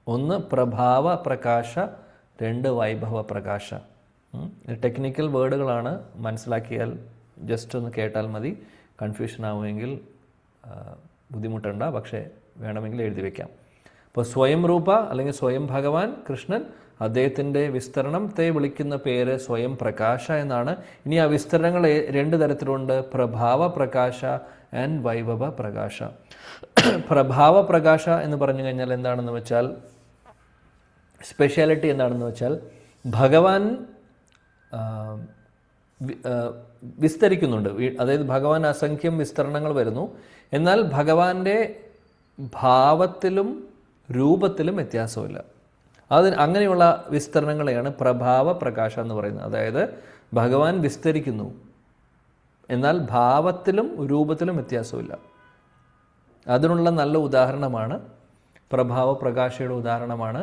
ഒന്ന് പ്രഭാവ പ്രകാശ, രണ്ട് വൈഭവ പ്രകാശ. ടെക്നിക്കൽ വേർഡുകളാണ്, മനസ്സിലാക്കിയാൽ ജസ്റ്റ് ഒന്ന് കേട്ടാൽ മതി. കൺഫ്യൂഷൻ ആവുമെങ്കിൽ ബുദ്ധിമുട്ടണ്ട, പക്ഷേ വേണമെങ്കിൽ എഴുതി വയ്ക്കാം. അപ്പോൾ സ്വയം രൂപ അല്ലെങ്കിൽ സ്വയം ഭഗവാൻ കൃഷ്ണൻ, അദ്ദേഹത്തിൻ്റെ വിസ്തരണത്തെ വിളിക്കുന്ന പേര് സ്വയം പ്രകാശ എന്നാണ്. ഇനി ആ വിസ്തരണങ്ങൾ രണ്ട് തരത്തിലുണ്ട്, പ്രഭാവ പ്രകാശ ആൻഡ് വൈഭവ പ്രകാശ. പ്രഭാവ പ്രകാശ എന്ന് പറഞ്ഞു കഴിഞ്ഞാൽ എന്താണെന്ന് വെച്ചാൽ, സ്പെഷ്യാലിറ്റി എന്താണെന്ന് വെച്ചാൽ, ഭഗവാൻ വിസ്തരിക്കുന്നുണ്ട്. അതായത് ഭഗവാൻ അസംഖ്യം വിസ്തരണങ്ങൾ വരുന്നു. എന്നാൽ ഭഗവാന്റെ ഭാവത്തിലും രൂപത്തിലും വ്യത്യാസമില്ല. അങ്ങനെയുള്ള വിസ്തരണങ്ങളെയാണ് പ്രഭാവ പ്രകാശ എന്ന് പറയുന്നത്. അതായത് ഭഗവാൻ വിസ്തരിക്കുന്നു, എന്നാൽ ഭാവത്തിലും രൂപത്തിലും വ്യത്യാസമില്ല. അതിനുള്ള നല്ല ഉദാഹരണമാണ്, പ്രഭാവ പ്രകാശയുടെ ഉദാഹരണമാണ്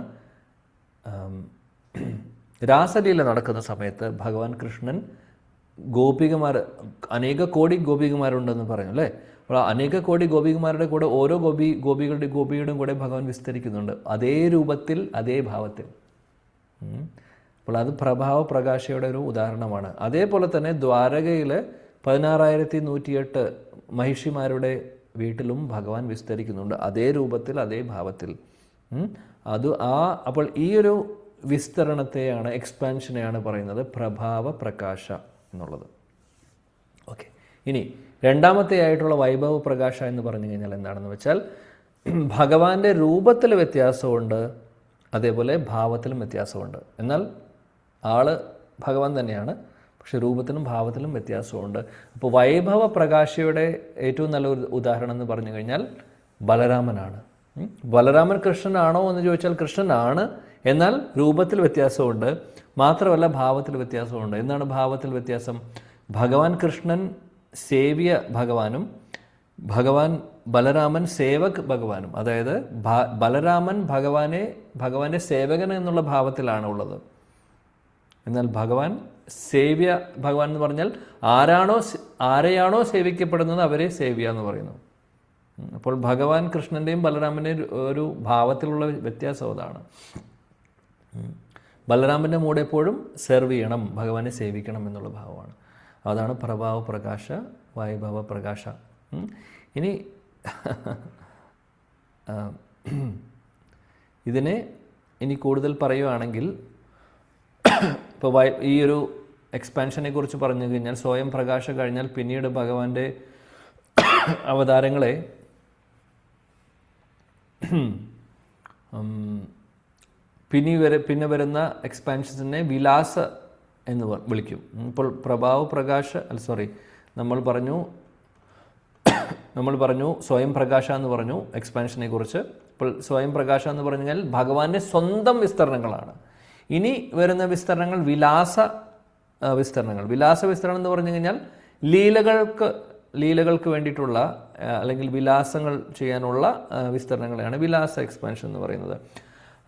രാസലീല നടക്കുന്ന സമയത്ത് ഭഗവാൻ കൃഷ്ണൻ അനേക കോടി ഗോപികമാരുണ്ടെന്ന് പറഞ്ഞു അല്ലേ. അപ്പോൾ അനേക കോടി ഗോപികമാരുടെ കൂടെ ഓരോ ഗോപിയുടെയും കൂടെ ഭഗവാൻ വിസ്തരിക്കുന്നുണ്ട്, അതേ രൂപത്തിൽ അതേ ഭാവത്തിൽ. അപ്പോൾ അത് പ്രഭാവ പ്രകാശയുടെ ഒരു ഉദാഹരണമാണ്. അതേപോലെ തന്നെ ദ്വാരകയിൽ 16,108 മഹിഷിമാരുടെ വീട്ടിലും ഭഗവാൻ വിസ്തരിക്കുന്നുണ്ട്, അതേ രൂപത്തിൽ അതേ ഭാവത്തിൽ. അപ്പോൾ ഈ ഒരു വിസ്തരണത്തെയാണ്, എക്സ്പാൻഷനെയാണ് പറയുന്നത് പ്രഭാവ പ്രകാശ എന്നുള്ളത്. ഓക്കെ, ഇനി രണ്ടാമത്തെ ആയിട്ടുള്ള വൈഭവ പ്രകാശ എന്ന് പറഞ്ഞു കഴിഞ്ഞാൽ എന്താണെന്ന് വെച്ചാൽ, ഭഗവാന്റെ രൂപത്തിൽ വ്യത്യാസമുണ്ട്, അതേപോലെ ഭാവത്തിലും വ്യത്യാസമുണ്ട്. എന്നാൽ ആള് ഭഗവാൻ തന്നെയാണ്, പക്ഷെ രൂപത്തിലും ഭാവത്തിലും വ്യത്യാസമുണ്ട്. അപ്പോൾ വൈഭവ പ്രകാശയുടെ ഏറ്റവും നല്ല ഉദാഹരണം എന്ന് പറഞ്ഞു കഴിഞ്ഞാൽ ബലരാമനാണ്. ബലരാമൻ കൃഷ്ണനാണോ എന്ന് ചോദിച്ചാൽ കൃഷ്ണനാണ്, എന്നാൽ രൂപത്തിൽ വ്യത്യാസമുണ്ട്, മാത്രമല്ല ഭാവത്തിൽ വ്യത്യാസമുണ്ട്. എന്താണ് ഭാവത്തിൽ വ്യത്യാസം? ഭഗവാൻ കൃഷ്ണൻ സേവ്യ ഭഗവാനും ബലരാമൻ സേവക് ഭഗവാനും. അതായത് ബലരാമൻ ഭഗവാന്റെ സേവകൻ എന്നുള്ള ഭാവത്തിലാണ് ഉള്ളത്, എന്നാൽ ഭഗവാൻ സേവ്യ ഭഗവാൻ എന്ന് പറഞ്ഞാൽ ആരെയാണോ സേവിക്കപ്പെടുന്നത് അവരെ സേവ്യ എന്ന് പറയുന്നു. അപ്പോൾ ഭഗവാൻ കൃഷ്ണൻ്റെയും ബലരാമൻ്റെയും ഒരു ഭാവത്തിലുള്ള വ്യത്യാസം അതാണ്. ബലരാമൻ്റെ മൂടെ എപ്പോഴും സെർവ് ചെയ്യണം, ഭഗവാനെ സേവിക്കണം എന്നുള്ള ഭാവമാണ്. അതാണ് പ്രഭാവ പ്രകാശ, വൈഭവ പ്രകാശ. ഇനി ഇതിനെ ഇനി കൂടുതൽ പറയുകയാണെങ്കിൽ, ഇപ്പോൾ ഈ ഒരു എക്സ്പാൻഷനെ കുറിച്ച് പറഞ്ഞു കഴിഞ്ഞാൽ, സ്വയം പ്രകാശ കഴിഞ്ഞാൽ പിന്നീട് ഭഗവാന്റെ അവതാരങ്ങളെ പിന്നെ വരുന്ന എക്സ്പാൻഷൻസിനെ വിലാസ എന്ന് വിളിക്കും. ഇപ്പോൾ പ്രഭാവ പ്രകാശ നമ്മൾ പറഞ്ഞു സ്വയം പ്രകാശ എന്ന് പറഞ്ഞു എക്സ്പാൻഷനെ കുറിച്ച്. ഇപ്പോൾ സ്വയം പ്രകാശ എന്ന് പറഞ്ഞു കഴിഞ്ഞാൽ ഭഗവാന്റെ സ്വന്തം വിസ്തരണങ്ങളാണ്. ഇനി വരുന്ന വിസ്തരണങ്ങൾ വിലാസ വിസ്തരണങ്ങൾ. വിലാസ വിസ്തരണം എന്ന് പറഞ്ഞു കഴിഞ്ഞാൽ ലീലകൾക്ക് വേണ്ടിയിട്ടുള്ള അല്ലെങ്കിൽ വിലാസങ്ങൾ ചെയ്യാനുള്ള വിസ്തരണങ്ങളെയാണ് വിലാസ എക്സ്പാൻഷൻ എന്ന് പറയുന്നത്.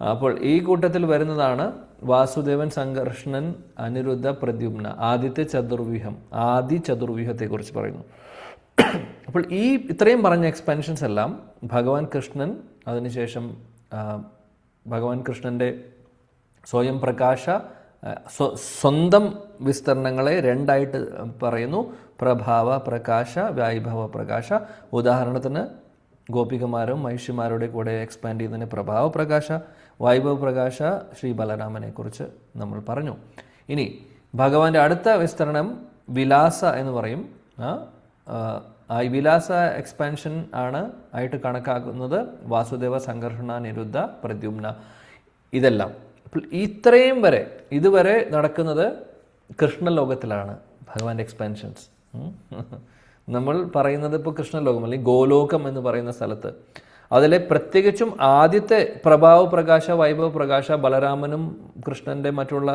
അപ്പോൾ ഈ കൂട്ടത്തിൽ വരുന്നതാണ് വാസുദേവൻ, സംഘർഷണൻ, അനിരുദ്ധ, പ്രദ്യുമ്ന, ആദിത്യ ചതുർവ്യൂഹത്തെക്കുറിച്ച് പറയുന്നു. അപ്പോൾ ഈ ഇത്രയും പറഞ്ഞ എക്സ്പാൻഷൻസ് എല്ലാം ഭഗവാൻ കൃഷ്ണൻ, അതിനുശേഷം ഭഗവാൻ കൃഷ്ണൻ്റെ സ്വയം പ്രകാശ സ്വന്തം വിസ്തരണങ്ങളെ രണ്ടായിട്ട് പറയുന്നു, പ്രഭാവ പ്രകാശ, വൈഭവ പ്രകാശ. ഉദാഹരണത്തിന് ഗോപികമാരും മഹിഷിമാരുടെ കൂടെ എക്സ്പാൻഡ് ചെയ്യുന്നതിന് പ്രഭാവ പ്രകാശ, വൈഭവ പ്രകാശ ശ്രീ ബലരാമനെ കുറിച്ച് നമ്മൾ പറഞ്ഞു. ഇനി ഭഗവാന്റെ അടുത്ത വിസ്തരണം വിലാസ എന്ന് പറയും. ഈ വിലാസ എക്സ്പാൻഷൻ ആണ് ആയിട്ട് കണക്കാക്കുന്നത് വാസുദേവ, സംഘർഷണ, നിരുദ്ധ, പ്രദ്യുമ്ന. ഇതെല്ലാം ഇത്രയും വരെ ഇതുവരെ നടക്കുന്നത് കൃഷ്ണലോകത്തിലാണ് ഭഗവാന്റെ എക്സ്പാൻഷൻസ്. നമ്മൾ പറയുന്നത് ഇപ്പോൾ കൃഷ്ണലോകം അല്ലെങ്കിൽ ഗോലോകം എന്ന് പറയുന്ന സ്ഥലത്ത്, അതിലെ പ്രത്യേകിച്ചും ആദ്യത്തെ പ്രഭാവ പ്രകാശ, വൈഭവ പ്രകാശ, ബലരാമനും കൃഷ്ണൻ്റെ മറ്റുള്ള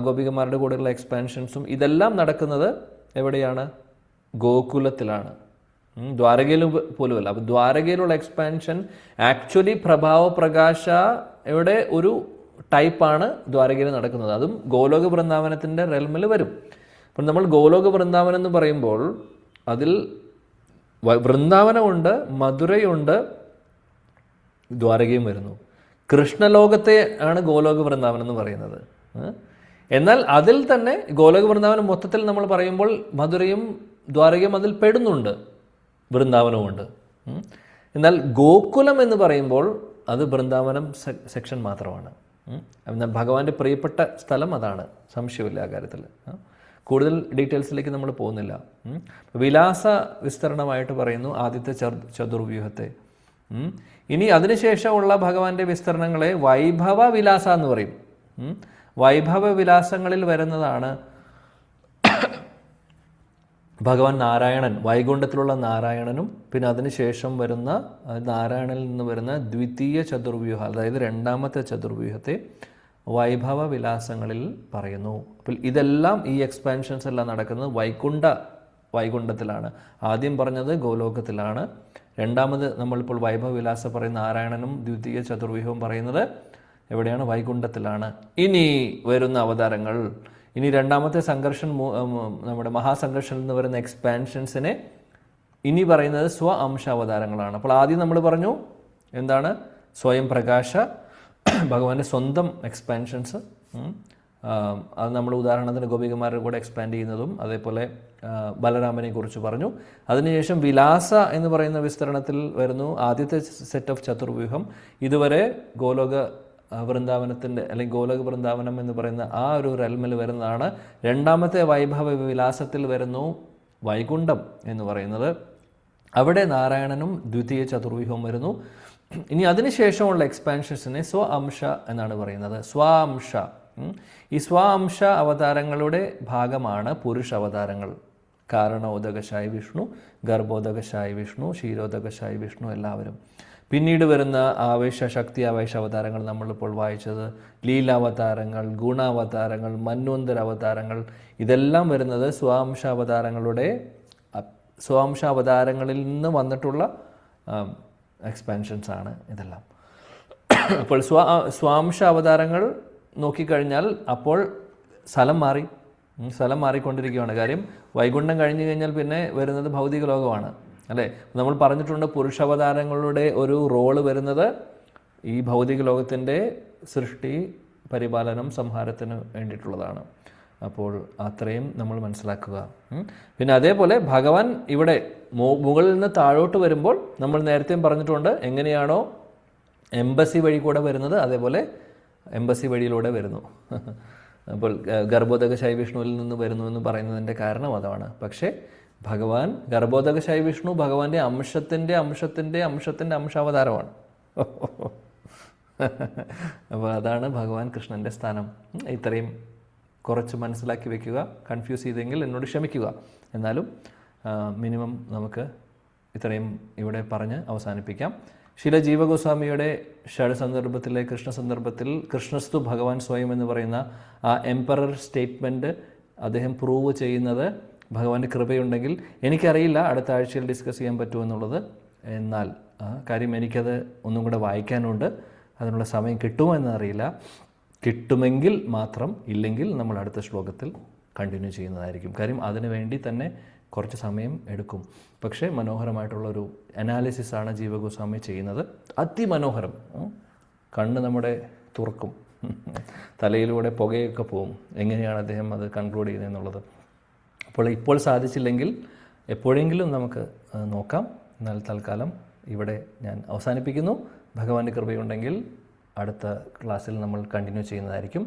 ഗോപികമാരുടെ കൂടെയുള്ള എക്സ്പാൻഷൻസും ഇതെല്ലാം നടക്കുന്നത് എവിടെയാണ്? ഗോകുലത്തിലാണ്, ദ്വാരകയിൽ പോലുമല്ല. അപ്പോൾ ദ്വാരകയിലുള്ള എക്സ്പാൻഷൻ ആക്ച്വലി പ്രഭാവ പ്രകാശയുടെ ഒരു ടൈപ്പാണ് ദ്വാരകയിൽ നടക്കുന്നത്. അതും ഗോലോക വൃന്ദാവനത്തിൻ്റെ റെൽമിൽ വരും. അപ്പം നമ്മൾ ഗോലോക വൃന്ദാവനം എന്ന് പറയുമ്പോൾ അതിൽ വൃന്ദാവനമുണ്ട്, മധുരയുണ്ട്, ദ്വാരകയും വരുന്നു. കൃഷ്ണലോകത്തെ ആണ് ഗോലോക വൃന്ദാവനം എന്ന് പറയുന്നത്. എന്നാൽ അതിൽ തന്നെ ഗോലോക വൃന്ദാവനം മൊത്തത്തിൽ നമ്മൾ പറയുമ്പോൾ മധുരയും ദ്വാരകയും അതിൽ പെടുന്നുണ്ട്, വൃന്ദാവനമുണ്ട്. എന്നാൽ ഗോകുലം എന്ന് പറയുമ്പോൾ അത് വൃന്ദാവനം സെക്ഷൻ മാത്രമാണ്. എന്നാൽ ഭഗവാന്റെ പ്രിയപ്പെട്ട സ്ഥലം അതാണ്, സംശയമില്ല ആ കാര്യത്തിൽ. കൂടുതൽ ഡീറ്റെയിൽസിലേക്ക് നമ്മൾ പോകുന്നില്ല. വിലാസ വിസ്തരണമായിട്ട് പറയുന്നു ആദിത്യ ചതുർവ്യൂഹത്തെ. ഇനി അതിനുശേഷമുള്ള ഭഗവാന്റെ വിസ്തരണങ്ങളെ വൈഭവ വിലാസ എന്ന് പറയും. വൈഭവ വിലാസങ്ങളിൽ വരുന്നതാണ് ഭഗവാൻ നാരായണൻ, വൈകുണ്ഠത്തിലുള്ള നാരായണനും പിന്നെ അതിനുശേഷം വരുന്ന നാരായണനിൽ നിന്ന് വരുന്ന ദ്വിതീയ ചതുർവ്യൂഹം, അതായത് രണ്ടാമത്തെ ചതുർവ്യൂഹത്തെ വൈഭവ വിലാസങ്ങളിൽ പറയുന്നു. അപ്പോൾ ഇതെല്ലാം ഈ എക്സ്പാൻഷൻസ് എല്ലാം നടക്കുന്നത് വൈകുണ്ഠത്തിലാണ്. ആദ്യം പറഞ്ഞത് ഗോലോകത്തിലാണ്. രണ്ടാമത് നമ്മളിപ്പോൾ വൈഭവ വിലാസം പറയുന്ന നാരായണനും ദ്വിതീയ ചതുർവ്യൂഹവും പറയുന്നത് എവിടെയാണ്? വൈകുണ്ഠത്തിലാണ്. ഇനി വരുന്ന അവതാരങ്ങൾ, ഇനി രണ്ടാമത്തെ സംഘർഷൻ, നമ്മുടെ മഹാസംഘർഷനിൽ നിന്ന് വരുന്ന എക്സ്പാൻഷൻസിനെ ഇനി പറയുന്നത് സ്വ അംശാവതാരങ്ങളാണ്. അപ്പോൾ ആദ്യം നമ്മൾ പറഞ്ഞു എന്താണ് സ്വയം പ്രകാശ, ഭഗവാന്റെ സ്വന്തം എക്സ്പാൻഷൻസ്. അത് നമ്മൾ ഉദാഹരണത്തിന് ഗോപികമാരുടെ കൂടെ എക്സ്പാൻഡ് ചെയ്യുന്നതും അതേപോലെ ബലരാമനെ കുറിച്ച് പറഞ്ഞു. അതിനുശേഷം വിലാസ എന്ന് പറയുന്ന വിസ്തരണത്തിൽ വരുന്നു ആദ്യത്തെ സെറ്റ് ഓഫ് ചതുർവ്യൂഹം. ഇതുവരെ ഗോലോക വൃന്ദാവനത്തിൻ്റെ അല്ലെങ്കിൽ ഗോലോക വൃന്ദാവനം എന്ന് പറയുന്ന ആ ഒരു റെൽമിൽ വരുന്നതാണ്. രണ്ടാമത്തെ വൈഭവ വിലാസത്തിൽ വരുന്നു വൈകുണ്ഠം എന്ന് പറയുന്നത്. അവിടെ നാരായണനും ദ്വിതീയ ചതുർവ്യൂഹവും വരുന്നു. ഇനി അതിനുശേഷമുള്ള എക്സ്പാൻഷൻസിനെ സ്വ അംശ എന്നാണ് പറയുന്നത്. സ്വാംശ. ഈ സ്വാംശ അവതാരങ്ങളുടെ ഭാഗമാണ് പുരുഷ അവതാരങ്ങൾ. കാരണോദകശായി വിഷ്ണു, ഗർഭോദകശായി വിഷ്ണു, ക്ഷീരോദകശായി വിഷ്ണു എല്ലാവരും. പിന്നീട് വരുന്ന ആവേശ ശക്തി ആവേശ അവതാരങ്ങൾ നമ്മളിപ്പോൾ വായിച്ചത്, ലീലാവതാരങ്ങൾ, ഗുണാവതാരങ്ങൾ, മന്വന്തര അവതാരങ്ങൾ, ഇതെല്ലാം വരുന്നത് സ്വാംശാവതാരങ്ങളിൽ നിന്ന് വന്നിട്ടുള്ള എക്സ്പാൻഷൻസ് ആണ് ഇതെല്ലാം. അപ്പോൾ സ്വാംശ അവതാരങ്ങൾ നോക്കിക്കഴിഞ്ഞാൽ അപ്പോൾ സ്ഥലം മാറിക്കൊണ്ടിരിക്കുകയാണ്. കാര്യം വൈകുണ്ഠം കഴിഞ്ഞു കഴിഞ്ഞാൽ പിന്നെ വരുന്നത് ഭൗതിക ലോകമാണ് അല്ലേ. നമ്മൾ പറഞ്ഞിട്ടുണ്ട് പുരുഷാവതാരങ്ങളുടെ ഒരു റോള് വരുന്നത് ഈ ഭൗതിക ലോകത്തിൻ്റെ സൃഷ്ടി, പരിപാലനം, സംഹാരത്തിന് വേണ്ടിയിട്ടുള്ളതാണ്. അപ്പോൾ അത്രയും നമ്മൾ മനസ്സിലാക്കുക. പിന്നെ അതേപോലെ ഭഗവാൻ ഇവിടെ മുകളിൽ നിന്ന് താഴോട്ട് വരുമ്പോൾ നമ്മൾ നേരത്തെയും പറഞ്ഞിട്ടുണ്ട് എങ്ങനെയാണോ എംബസി വഴി കൂടെ വരുന്നത് അതേപോലെ എംബസി വഴിയിലൂടെ വരുന്നു. അപ്പോൾ ഗർഭോദകശായി വിഷ്ണുവിൽ നിന്ന് വരുന്നു എന്ന് പറയുന്നതിൻ്റെ കാരണം അതാണ്. പക്ഷേ ഭഗവാൻ ഗർഭോദകശായി വിഷ്ണു ഭഗവാന്റെ അംശത്തിൻ്റെ അംശാവതാരമാണ്. അപ്പോൾ അതാണ് ഭഗവാൻ കൃഷ്ണൻ്റെ സ്ഥാനം. ഇത്രയും കുറച്ച് മനസ്സിലാക്കി വെക്കുക. കൺഫ്യൂസ് ചെയ്തെങ്കിൽ എന്നോട് ക്ഷമിക്കുക. എന്നാലും മിനിമം നമുക്ക് ഇത്രയും ഇവിടെ പറഞ്ഞ് അവസാനിപ്പിക്കാം. ശില ജീവഗോസ്വാമിയുടെ ഷഡ്സന്ദർഭത്തിലെ കൃഷ്ണസന്ദർഭത്തിൽ കൃഷ്ണസ്തു ഭഗവാൻ സ്വയം എന്ന് പറയുന്ന ആ എംപറർ സ്റ്റേറ്റ്മെൻറ്റ് അദ്ദേഹം പ്രൂവ് ചെയ്യുന്നത് ഭഗവാന്റെ കൃപയുണ്ടെങ്കിൽ, എനിക്കറിയില്ല അടുത്ത ആഴ്ചയിൽ ഡിസ്കസ് ചെയ്യാൻ പറ്റുമെന്നുള്ളത്. എന്നാൽ കാര്യം എനിക്കത് ഒന്നും കൂടെ വായിക്കാനുണ്ട്. അതിനുള്ള സമയം കിട്ടുമോ എന്നറിയില്ല. കിട്ടുമെങ്കിൽ മാത്രം, ഇല്ലെങ്കിൽ നമ്മൾ അടുത്ത ശ്ലോകത്തിൽ കണ്ടിന്യൂ ചെയ്യുന്നതായിരിക്കും. കാര്യം അതിനു വേണ്ടി തന്നെ കുറച്ച് സമയം എടുക്കും. പക്ഷേ മനോഹരമായിട്ടുള്ളൊരു അനാലിസിസാണ് ജീവഗോസ്വാമി ചെയ്യുന്നത്. അതിമനോഹരം. കണ്ണ് നമ്മുടെ തുറക്കും, തലയിലൂടെ പുകയൊക്കെ പോവും. എങ്ങനെയാണ് അദ്ദേഹം അത് കൺക്ലൂഡ് ചെയ്യുന്നതെന്നുള്ളത്. അപ്പോൾ ഇപ്പോൾ സാധിച്ചില്ലെങ്കിൽ എപ്പോഴെങ്കിലും നമുക്ക് നോക്കാം. എന്നാൽ തൽക്കാലം ഇവിടെ ഞാൻ അവസാനിപ്പിക്കുന്നു. ഭഗവാന്റെ കൃപയുണ്ടെങ്കിൽ അടുത്ത ക്ലാസ്സിൽ നമ്മൾ കണ്ടിന്യൂ ചെയ്യുന്നതായിരിക്കും.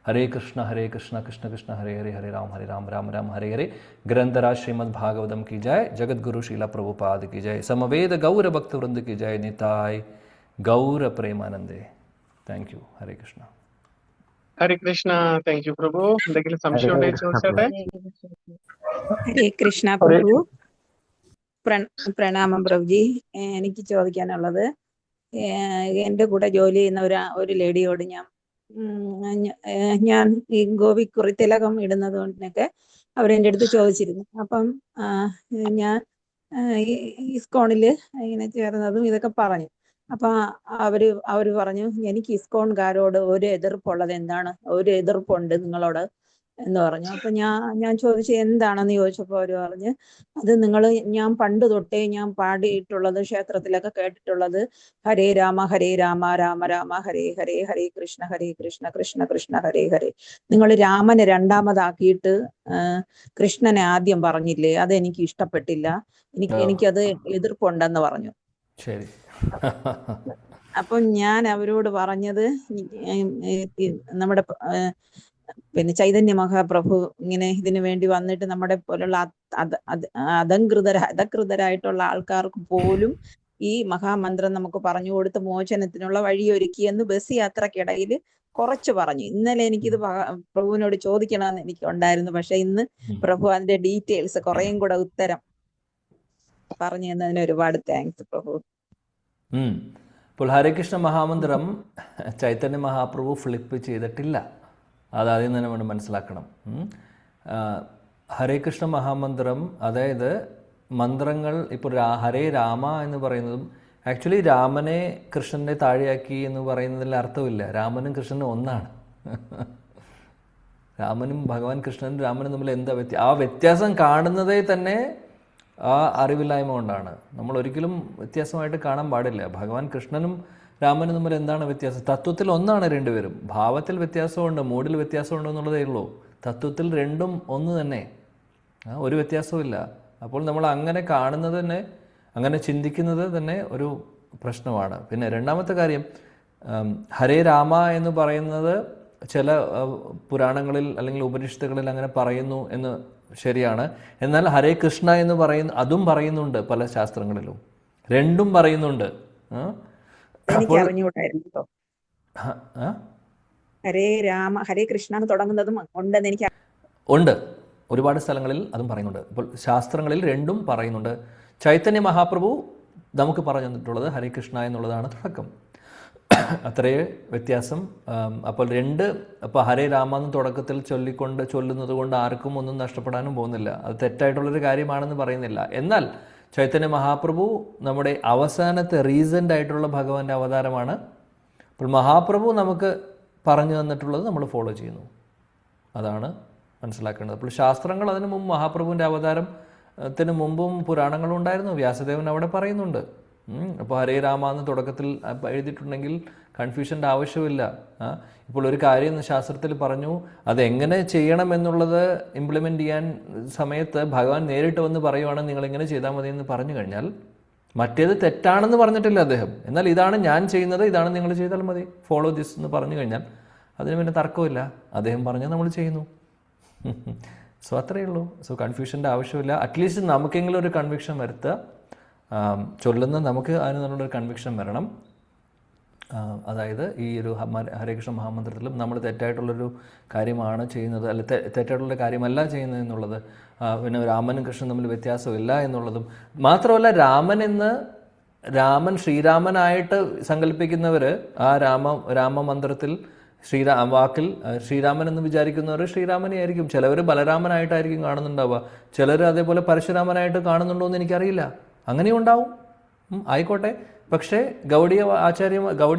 ഹരേ കൃഷ്ണ കൃഷ്ണ കൃഷ്ണ ഹരേ ഹരേ, ഹരേ രാം രാം രാം ഹരേ ഹരേ. ഗ്രന്ഥരാജ് ശ്രീമദ് ഭാഗവതം की जय, जगद्गुरु शीला प्रभुपाद की जय, समवेद गौर भक्त वृंद की जय, निताय गौर प्रेमानंदे. Thank you. Hare Krishna. Hare Krishna. Thank you Prabhu. എന്തെങ്കിലും സംശയം ഉണ്ടെങ്കിൽ ചോദിച്ചോട്ടെ. ഹരേ കൃഷ്ണ പ്രഭു. പ്രണാമം പ്രഭുജി. എനിക്ക് ചോദിക്കാനുള്ളത്, എൻ്റെ കൂടെ ജോലി ചെയ്യുന്ന ഒരു ലേഡിയോട് ഞാൻ ഈ ഗോപിക്കുറി തിലകം ഇടുന്നത് കൊണ്ടൊക്കെ അവരെൻ്റെ അടുത്ത് ചോദിച്ചിരുന്നു. അപ്പം ഞാൻ ഇസ്കോണില് ഇങ്ങനെ ചേർന്നതും ഇതൊക്കെ പറഞ്ഞു. അപ്പൊ അവര് പറഞ്ഞു, എനിക്ക് ഇസ്കോൺകാരോട് ഒരു എതിർപ്പുള്ളത് എന്താണ്, ഒരു എതിർപ്പുണ്ട് നിങ്ങളോട് എന്ന് പറഞ്ഞു. അപ്പൊ ഞാൻ ചോദിച്ചു എന്താണെന്ന് ചോദിച്ചപ്പോ അവര് പറഞ്ഞ്, അത് ഞാൻ പണ്ട് തൊട്ടേ ഞാൻ പാടിയിട്ടുള്ളത്, ക്ഷേത്രത്തിലൊക്കെ കേട്ടിട്ടുള്ളത്, ഹരേ രാമ രാമ രാമ ഹരേ ഹരേ, ഹരേ കൃഷ്ണ കൃഷ്ണ കൃഷ്ണ ഹരേ ഹരേ. നിങ്ങൾ രാമനെ രണ്ടാമതാക്കിയിട്ട് കൃഷ്ണനെ ആദ്യം പറഞ്ഞില്ലേ, അതെനിക്ക് ഇഷ്ടപ്പെട്ടില്ല, എനിക്കത് എതിർപ്പുണ്ടെന്ന് പറഞ്ഞു. ശരി. അപ്പം ഞാൻ അവരോട് പറഞ്ഞത്, നമ്മുടെ ചൈതന്യ മഹാപ്രഭു ഇങ്ങനെ ഇതിനു വേണ്ടി വന്നിട്ട് നമ്മുടെ പോലുള്ള അധകൃതരായിട്ടുള്ള ആൾക്കാർക്ക് പോലും ഈ മഹാമന്ത്രം നമുക്ക് പറഞ്ഞു കൊടുത്ത് മോചനത്തിനുള്ള വഴിയൊരുക്കിയെന്ന് ബസ് യാത്രക്കിടയിൽ കുറച്ച് പറഞ്ഞു. ഇന്നലെ എനിക്കിത് പ്രഭുവിനോട് ചോദിക്കണമെന്ന് എനിക്ക് ഉണ്ടായിരുന്നു. പക്ഷെ ഇന്ന് പ്രഭു അതിന്റെ ഡീറ്റെയിൽസ് കുറേയും കൂടെ ഉത്തരം പറഞ്ഞു തന്നതിന് ഒരുപാട് താങ്ക്സ് പ്രഭു. ഇപ്പോൾ ഹരേകൃഷ്ണ മഹാമന്ത്രം ചൈതന്യ മഹാപ്രഭു ഫ്ലിപ്പ് ചെയ്തിട്ടില്ല. അതാദ്യം തന്നെ നമ്മൾ മനസ്സിലാക്കണം. ഹരേകൃഷ്ണ മഹാമന്ത്രം, അതായത് മന്ത്രങ്ങൾ, ഇപ്പോൾ ഹരേ രാമ എന്ന് പറയുന്നതും ആക്ച്വലി രാമനെ കൃഷ്ണനെ താഴെയാക്കി എന്ന് പറയുന്നതിൽ അർത്ഥമില്ല. രാമനും കൃഷ്ണനും ഒന്നാണ്. രാമനും ഭഗവാൻ കൃഷ്ണനും രാമനും തമ്മിൽ എന്താ ആ വ്യത്യാസം കാണുന്നതേ തന്നെ ആ അറിവില്ലായ്മ കൊണ്ടാണ്. നമ്മൾ ഒരിക്കലും വ്യത്യാസമായിട്ട് കാണാൻ പാടില്ല. ഭഗവാൻ കൃഷ്ണനും രാമനും തമ്മിൽ എന്താണ് വ്യത്യാസം? തത്വത്തിൽ ഒന്നാണ് രണ്ടുപേരും. ഭാവത്തിൽ വ്യത്യാസമുണ്ട്, മൂഡിൽ വ്യത്യാസമുണ്ട് എന്നുള്ളതേ ഉള്ളൂ. തത്വത്തിൽ രണ്ടും ഒന്ന് തന്നെ, ഒരു വ്യത്യാസവും ഇല്ല. അപ്പോൾ നമ്മൾ അങ്ങനെ കാണുന്നത് തന്നെ, അങ്ങനെ ചിന്തിക്കുന്നത് തന്നെ ഒരു പ്രശ്നമാണ്. പിന്നെ രണ്ടാമത്തെ കാര്യം, ഹരേ രാമ എന്ന് പറയുന്നത് ചില പുരാണങ്ങളിൽ അല്ലെങ്കിൽ ഉപനിഷത്തുകളിൽ അങ്ങനെ പറയുന്നു എന്ന് ശരിയാണ്. എന്നാൽ ഹരേ കൃഷ്ണ എന്ന് അതും പറയുന്നുണ്ട് പല ശാസ്ത്രങ്ങളിലും, രണ്ടും പറയുന്നുണ്ട്. എനിക്ക് അറിഞ്ഞുകൂടായിരുന്നു കേട്ടോ. ഹരേ രാമ ഹരേ കൃഷ്ണ എന്ന് തുടങ്ങുന്നതും ഉണ്ടെന്ന് എനിക്ക് ഉണ്ട്, ഒരുപാട് സ്ഥലങ്ങളിൽ അതും പറയുന്നുണ്ട്. അപ്പോൾ ശാസ്ത്രങ്ങളിൽ രണ്ടും പറയുന്നുണ്ട്. ചൈതന്യ മഹാപ്രഭു നമുക്ക് പറഞ്ഞു തന്നിട്ടുള്ളത് ഹരേ കൃഷ്ണ എന്നുള്ളതാണ് തുടക്കം, അത്രയേ വ്യത്യാസം. അപ്പോൾ അപ്പോൾ ഹരേ രാമ എന്ന് തുടക്കത്തിൽ ചൊല്ലുന്നത് കൊണ്ട് ആർക്കും ഒന്നും നഷ്ടപ്പെടാനും പോകുന്നില്ല. അത് തെറ്റായിട്ടുള്ളൊരു കാര്യമാണെന്ന് പറയുന്നില്ല. എന്നാൽ ചൈതന്യ മഹാപ്രഭു നമ്മുടെ അവസാനത്തെ റീസെൻ്റ് ആയിട്ടുള്ള ഭഗവാന്റെ അവതാരമാണ്. അപ്പോൾ മഹാപ്രഭു നമുക്ക് പറഞ്ഞു തന്നിട്ടുള്ളത് നമ്മൾ ഫോളോ ചെയ്യുന്നു, അതാണ് മനസ്സിലാക്കേണ്ടത്. അപ്പോൾ ശാസ്ത്രങ്ങൾ അതിനു മുമ്പ്, മഹാപ്രഭുവിൻ്റെ അവതാരത്തിന് മുമ്പും പുരാണങ്ങളും ഉണ്ടായിരുന്നു. വ്യാസദേവൻ അവിടെ പറയുന്നുണ്ട്. അപ്പോൾ ഹരേ രാമ എന്ന് തുടക്കത്തിൽ എഴുതിയിട്ടുണ്ടെങ്കിൽ കൺഫ്യൂഷൻ്റെ ആവശ്യമില്ല. ഇപ്പോൾ ഒരു കാര്യം ശാസ്ത്രത്തിൽ പറഞ്ഞു, അതെങ്ങനെ ചെയ്യണം എന്നുള്ളത് ഇംപ്ലിമെൻ്റ് ചെയ്യാൻ സമയത്ത് ഭഗവാൻ നേരിട്ട് വന്ന് പറയുവാണ് നിങ്ങളിങ്ങനെ ചെയ്താൽ മതി എന്ന് പറഞ്ഞു കഴിഞ്ഞാൽ, മറ്റേത് തെറ്റാണെന്ന് പറഞ്ഞിട്ടില്ല അദ്ദേഹം. എന്നാൽ ഇതാണ് ഞാൻ ചെയ്യുന്നത്, ഇതാണ് നിങ്ങൾ ചെയ്താൽ മതി, ഫോളോ ദിസ് എന്ന് പറഞ്ഞു കഴിഞ്ഞാൽ അതിന് പിന്നെ തർക്കമില്ല. അദ്ദേഹം പറഞ്ഞാൽ നമ്മൾ ചെയ്യുന്നു. സോ അത്രയേ ഉള്ളൂ. സോ കൺഫ്യൂഷൻ്റെ ആവശ്യമില്ല. അറ്റ്ലീസ്റ്റ് നമുക്കെങ്കിലും ഒരു കൺവിക്ഷൻ വരുത്തുക. ചൊല്ലുന്ന നമുക്ക് അതിനുള്ളൊരു കൺവിക്ഷൻ വരണം. അതായത് ഈ ഒരു ഹരേ കൃഷ്ണ മഹാമന്ത്രത്തിലും നമ്മൾ തെറ്റായിട്ടുള്ളൊരു കാര്യമാണ് ചെയ്യുന്നത്, അല്ല തെറ്റായിട്ടുള്ള കാര്യമല്ല ചെയ്യുന്നത് എന്നുള്ളത്, പിന്നെ രാമനും കൃഷ്ണനും തമ്മിൽ വ്യത്യാസമില്ല എന്നുള്ളതും മാത്രമല്ല, രാമൻ ശ്രീരാമനായിട്ട് സങ്കല്പിക്കുന്നവർ ആ രാമമന്ത്രത്തിൽ വാക്കിൽ ശ്രീരാമൻ എന്ന് വിചാരിക്കുന്നവർ ശ്രീരാമനെ ആയിരിക്കും. ചിലവർ ബലരാമനായിട്ടായിരിക്കും കാണുന്നുണ്ടാവുക, ചിലർ അതേപോലെ പരശുരാമനായിട്ട് കാണുന്നുണ്ടോ എന്ന് എനിക്കറിയില്ല. അങ്ങനെയും ഉണ്ടാവും, ആയിക്കോട്ടെ. പക്ഷേ ഗൗഡിയ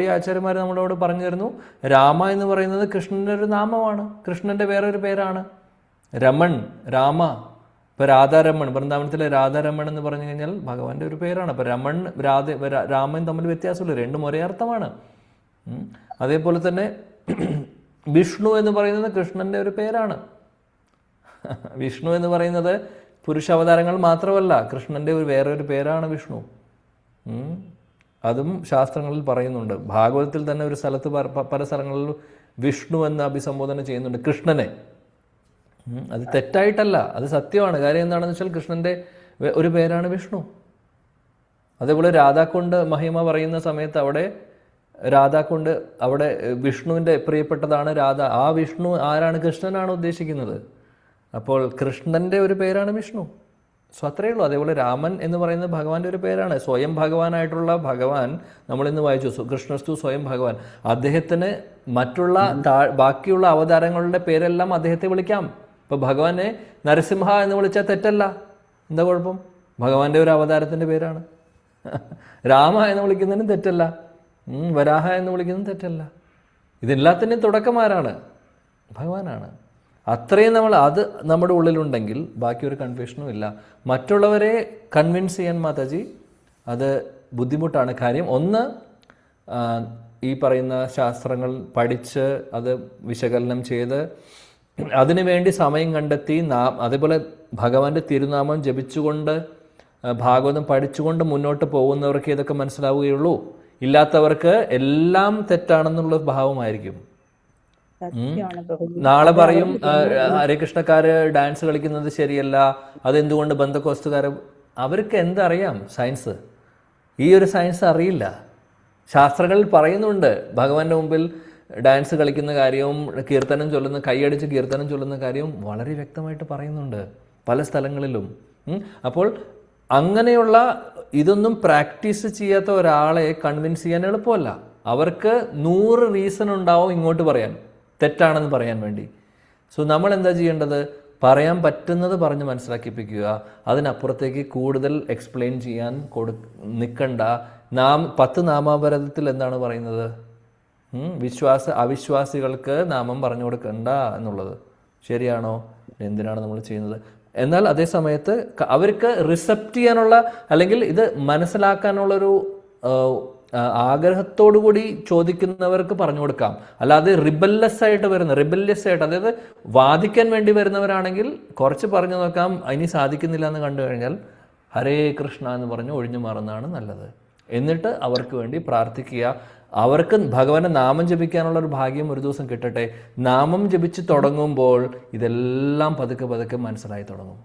ആചാര്യന്മാർ നമ്മളോട് പറഞ്ഞു തരുന്നു, രാമ എന്ന് പറയുന്നത് കൃഷ്ണൻ്റെ ഒരു നാമമാണ്, കൃഷ്ണൻ്റെ വേറൊരു പേരാണ്. രമൺ, രാമ. ഇപ്പോൾ രാധാരമൺ, വൃന്ദാവനത്തിലെ രാധാരമൺ എന്ന് പറഞ്ഞു കഴിഞ്ഞാൽ ഭഗവാന്റെ ഒരു പേരാണ്. അപ്പോൾ രമൺ രാമൻ തമ്മിൽ വ്യത്യാസമില്ല, രണ്ടും ഒരേ അർത്ഥമാണ്. അതേപോലെ തന്നെ വിഷ്ണു എന്ന് പറയുന്നത് കൃഷ്ണൻ്റെ ഒരു പേരാണ്. വിഷ്ണു എന്ന് പറയുന്നത് പുരുഷ അവതാരങ്ങൾ മാത്രമല്ല, കൃഷ്ണൻ്റെ വേറൊരു പേരാണ് വിഷ്ണു. അതും ശാസ്ത്രങ്ങളിൽ പറയുന്നുണ്ട്. ഭാഗവതത്തിൽ തന്നെ ഒരു സ്ഥലത്ത് പല സ്ഥലങ്ങളിലും വിഷ്ണു എന്ന് അഭിസംബോധന ചെയ്യുന്നുണ്ട് കൃഷ്ണനെ. അത് തെറ്റായിട്ടല്ല, അത് സത്യമാണ്. കാര്യം എന്താണെന്ന് വെച്ചാൽ കൃഷ്ണൻ്റെ ഒരു പേരാണ് വിഷ്ണു. അതേപോലെ രാധാക്കുണ്ട് മഹിമ പറയുന്ന സമയത്ത് രാധാക്കുണ്ട് അവിടെ വിഷ്ണുവിൻ്റെ പ്രിയപ്പെട്ടതാണ് രാധ. ആ വിഷ്ണു ആരാണ്? കൃഷ്ണനാണ് ഉദ്ദേശിക്കുന്നത്. അപ്പോൾ കൃഷ്ണൻ്റെ ഒരു പേരാണ് വിഷ്ണു. സോ അത്രയേ ഉള്ളൂ. അതേപോലെ രാമൻ എന്ന് പറയുന്നത് ഭഗവാന്റെ ഒരു പേരാണ്. സ്വയം ഭഗവാനായിട്ടുള്ള ഭഗവാൻ നമ്മളിന്ന് വായിച്ചു, കൃഷ്ണസ്തു സ്വയം ഭഗവാൻ. അദ്ദേഹത്തിന് മറ്റുള്ള ബാക്കിയുള്ള അവതാരങ്ങളുടെ പേരെല്ലാം അദ്ദേഹത്തെ വിളിക്കാം. ഇപ്പോൾ ഭഗവാനെ നരസിംഹ എന്ന് വിളിച്ചാൽ തെറ്റല്ല, എന്താ കുഴപ്പം? ഭഗവാന്റെ ഒരു അവതാരത്തിൻ്റെ പേരാണ്. രാമ എന്ന് വിളിക്കുന്നതിനും തെറ്റല്ല, വരാഹ എന്ന് വിളിക്കുന്നതും തെറ്റല്ല. ഇതെല്ലാത്തിൻ്റെയും തുടക്കമാരാണ്? ഭഗവാനാണ്. അത്രയും അത് നമ്മുടെ ഉള്ളിലുണ്ടെങ്കിൽ ബാക്കി ഒരു കൺഫ്യൂഷനും ഇല്ല. മറ്റുള്ളവരെ കൺവിൻസ് ചെയ്യാൻ മാതാജി അത് ബുദ്ധിമുട്ടാണ്. കാര്യം ഒന്ന്, ഈ പറയുന്ന ശാസ്ത്രങ്ങൾ പഠിച്ച് അത് വിശകലനം ചെയ്ത് അതിനു വേണ്ടി സമയം കണ്ടെത്തി അതേപോലെ ഭഗവാന്റെ തിരുനാമം ജപിച്ചുകൊണ്ട് ഭാഗവതം പഠിച്ചുകൊണ്ട് മുന്നോട്ട് പോകുന്നവർക്ക് ഇതൊക്കെ മനസ്സിലാവുകയുള്ളൂ. ഇല്ലാത്തവർക്ക് എല്ലാം തെറ്റാണെന്നുള്ള ഭാവമായിരിക്കും. നാളെ പറയും ഹരേകൃഷ്ണക്കാര് ഡാൻസ് കളിക്കുന്നത് ശരിയല്ല, അതെന്തുകൊണ്ട് ബന്ധക്കോസ്തുകാര്. അവർക്ക് എന്തറിയാം സയൻസ്? ഈ ഒരു സയൻസ് അറിയില്ല. ശാസ്ത്രങ്ങളിൽ പറയുന്നുണ്ട് ഭഗവാന്റെ മുമ്പിൽ ഡാൻസ് കളിക്കുന്ന കാര്യവും കീർത്തനം ചൊല്ലുന്ന, കൈയടിച്ച് കീർത്തനം ചൊല്ലുന്ന കാര്യവും വളരെ വ്യക്തമായിട്ട് പറയുന്നുണ്ട് പല സ്ഥലങ്ങളിലും. അപ്പോൾ അങ്ങനെയുള്ള ഇതൊന്നും പ്രാക്ടീസ് ചെയ്യാത്ത ഒരാളെ കൺവിൻസ് ചെയ്യാൻ എളുപ്പമല്ല. അവർക്ക് 100 റീസൺ ഉണ്ടാവും ഇങ്ങോട്ട് പറയാൻ, തെറ്റാണെന്ന് പറയാൻ വേണ്ടി. സോ നമ്മൾ എന്താ ചെയ്യേണ്ടത്? പറയാൻ പറ്റുന്നത് പറഞ്ഞ് മനസ്സിലാക്കിപ്പിക്കുക. അതിനപ്പുറത്തേക്ക് കൂടുതൽ എക്സ്പ്ലെയിൻ ചെയ്യാൻ നിൽക്കണ്ട. 10 നാമാപരത്തിൽ എന്താണ് പറയുന്നത്? അവിശ്വാസികൾക്ക് നാമം പറഞ്ഞു കൊടുക്കണ്ട എന്നുള്ളത് ശരിയാണോ? എന്തിനാണ് നമ്മൾ ചെയ്യുന്നത്? എന്നാൽ അതേ സമയത്ത് അവർക്ക് റിസപ്റ്റ് ചെയ്യാനുള്ള അല്ലെങ്കിൽ ഇത് മനസ്സിലാക്കാനുള്ളൊരു ആഗ്രഹത്തോടു കൂടി ചോദിക്കുന്നവർക്ക് പറഞ്ഞു കൊടുക്കാം. അല്ലാതെ റിബല്ലസ് ആയിട്ട് അതായത് വാദിക്കാൻ വേണ്ടി വരുന്നവരാണെങ്കിൽ കുറച്ച് പറഞ്ഞു നോക്കാം, ഇനി സാധിക്കുന്നില്ല എന്ന് കണ്ടു കഴിഞ്ഞാൽ ഹരേ കൃഷ്ണ എന്ന് പറഞ്ഞ് ഒഴിഞ്ഞു മാറുന്നതാണ് നല്ലത്. എന്നിട്ട് അവർക്ക് വേണ്ടി പ്രാർത്ഥിക്കുക. അവർക്ക് ഭഗവാന്റെ നാമം ജപിക്കാനുള്ള ഒരു ഭാഗ്യം ഒരു ദിവസം കിട്ടട്ടെ. നാമം ജപിച്ച് തുടങ്ങുമ്പോൾ ഇതെല്ലാം പതുക്കെ പതുക്കെ മനസ്സിലായി തുടങ്ങും.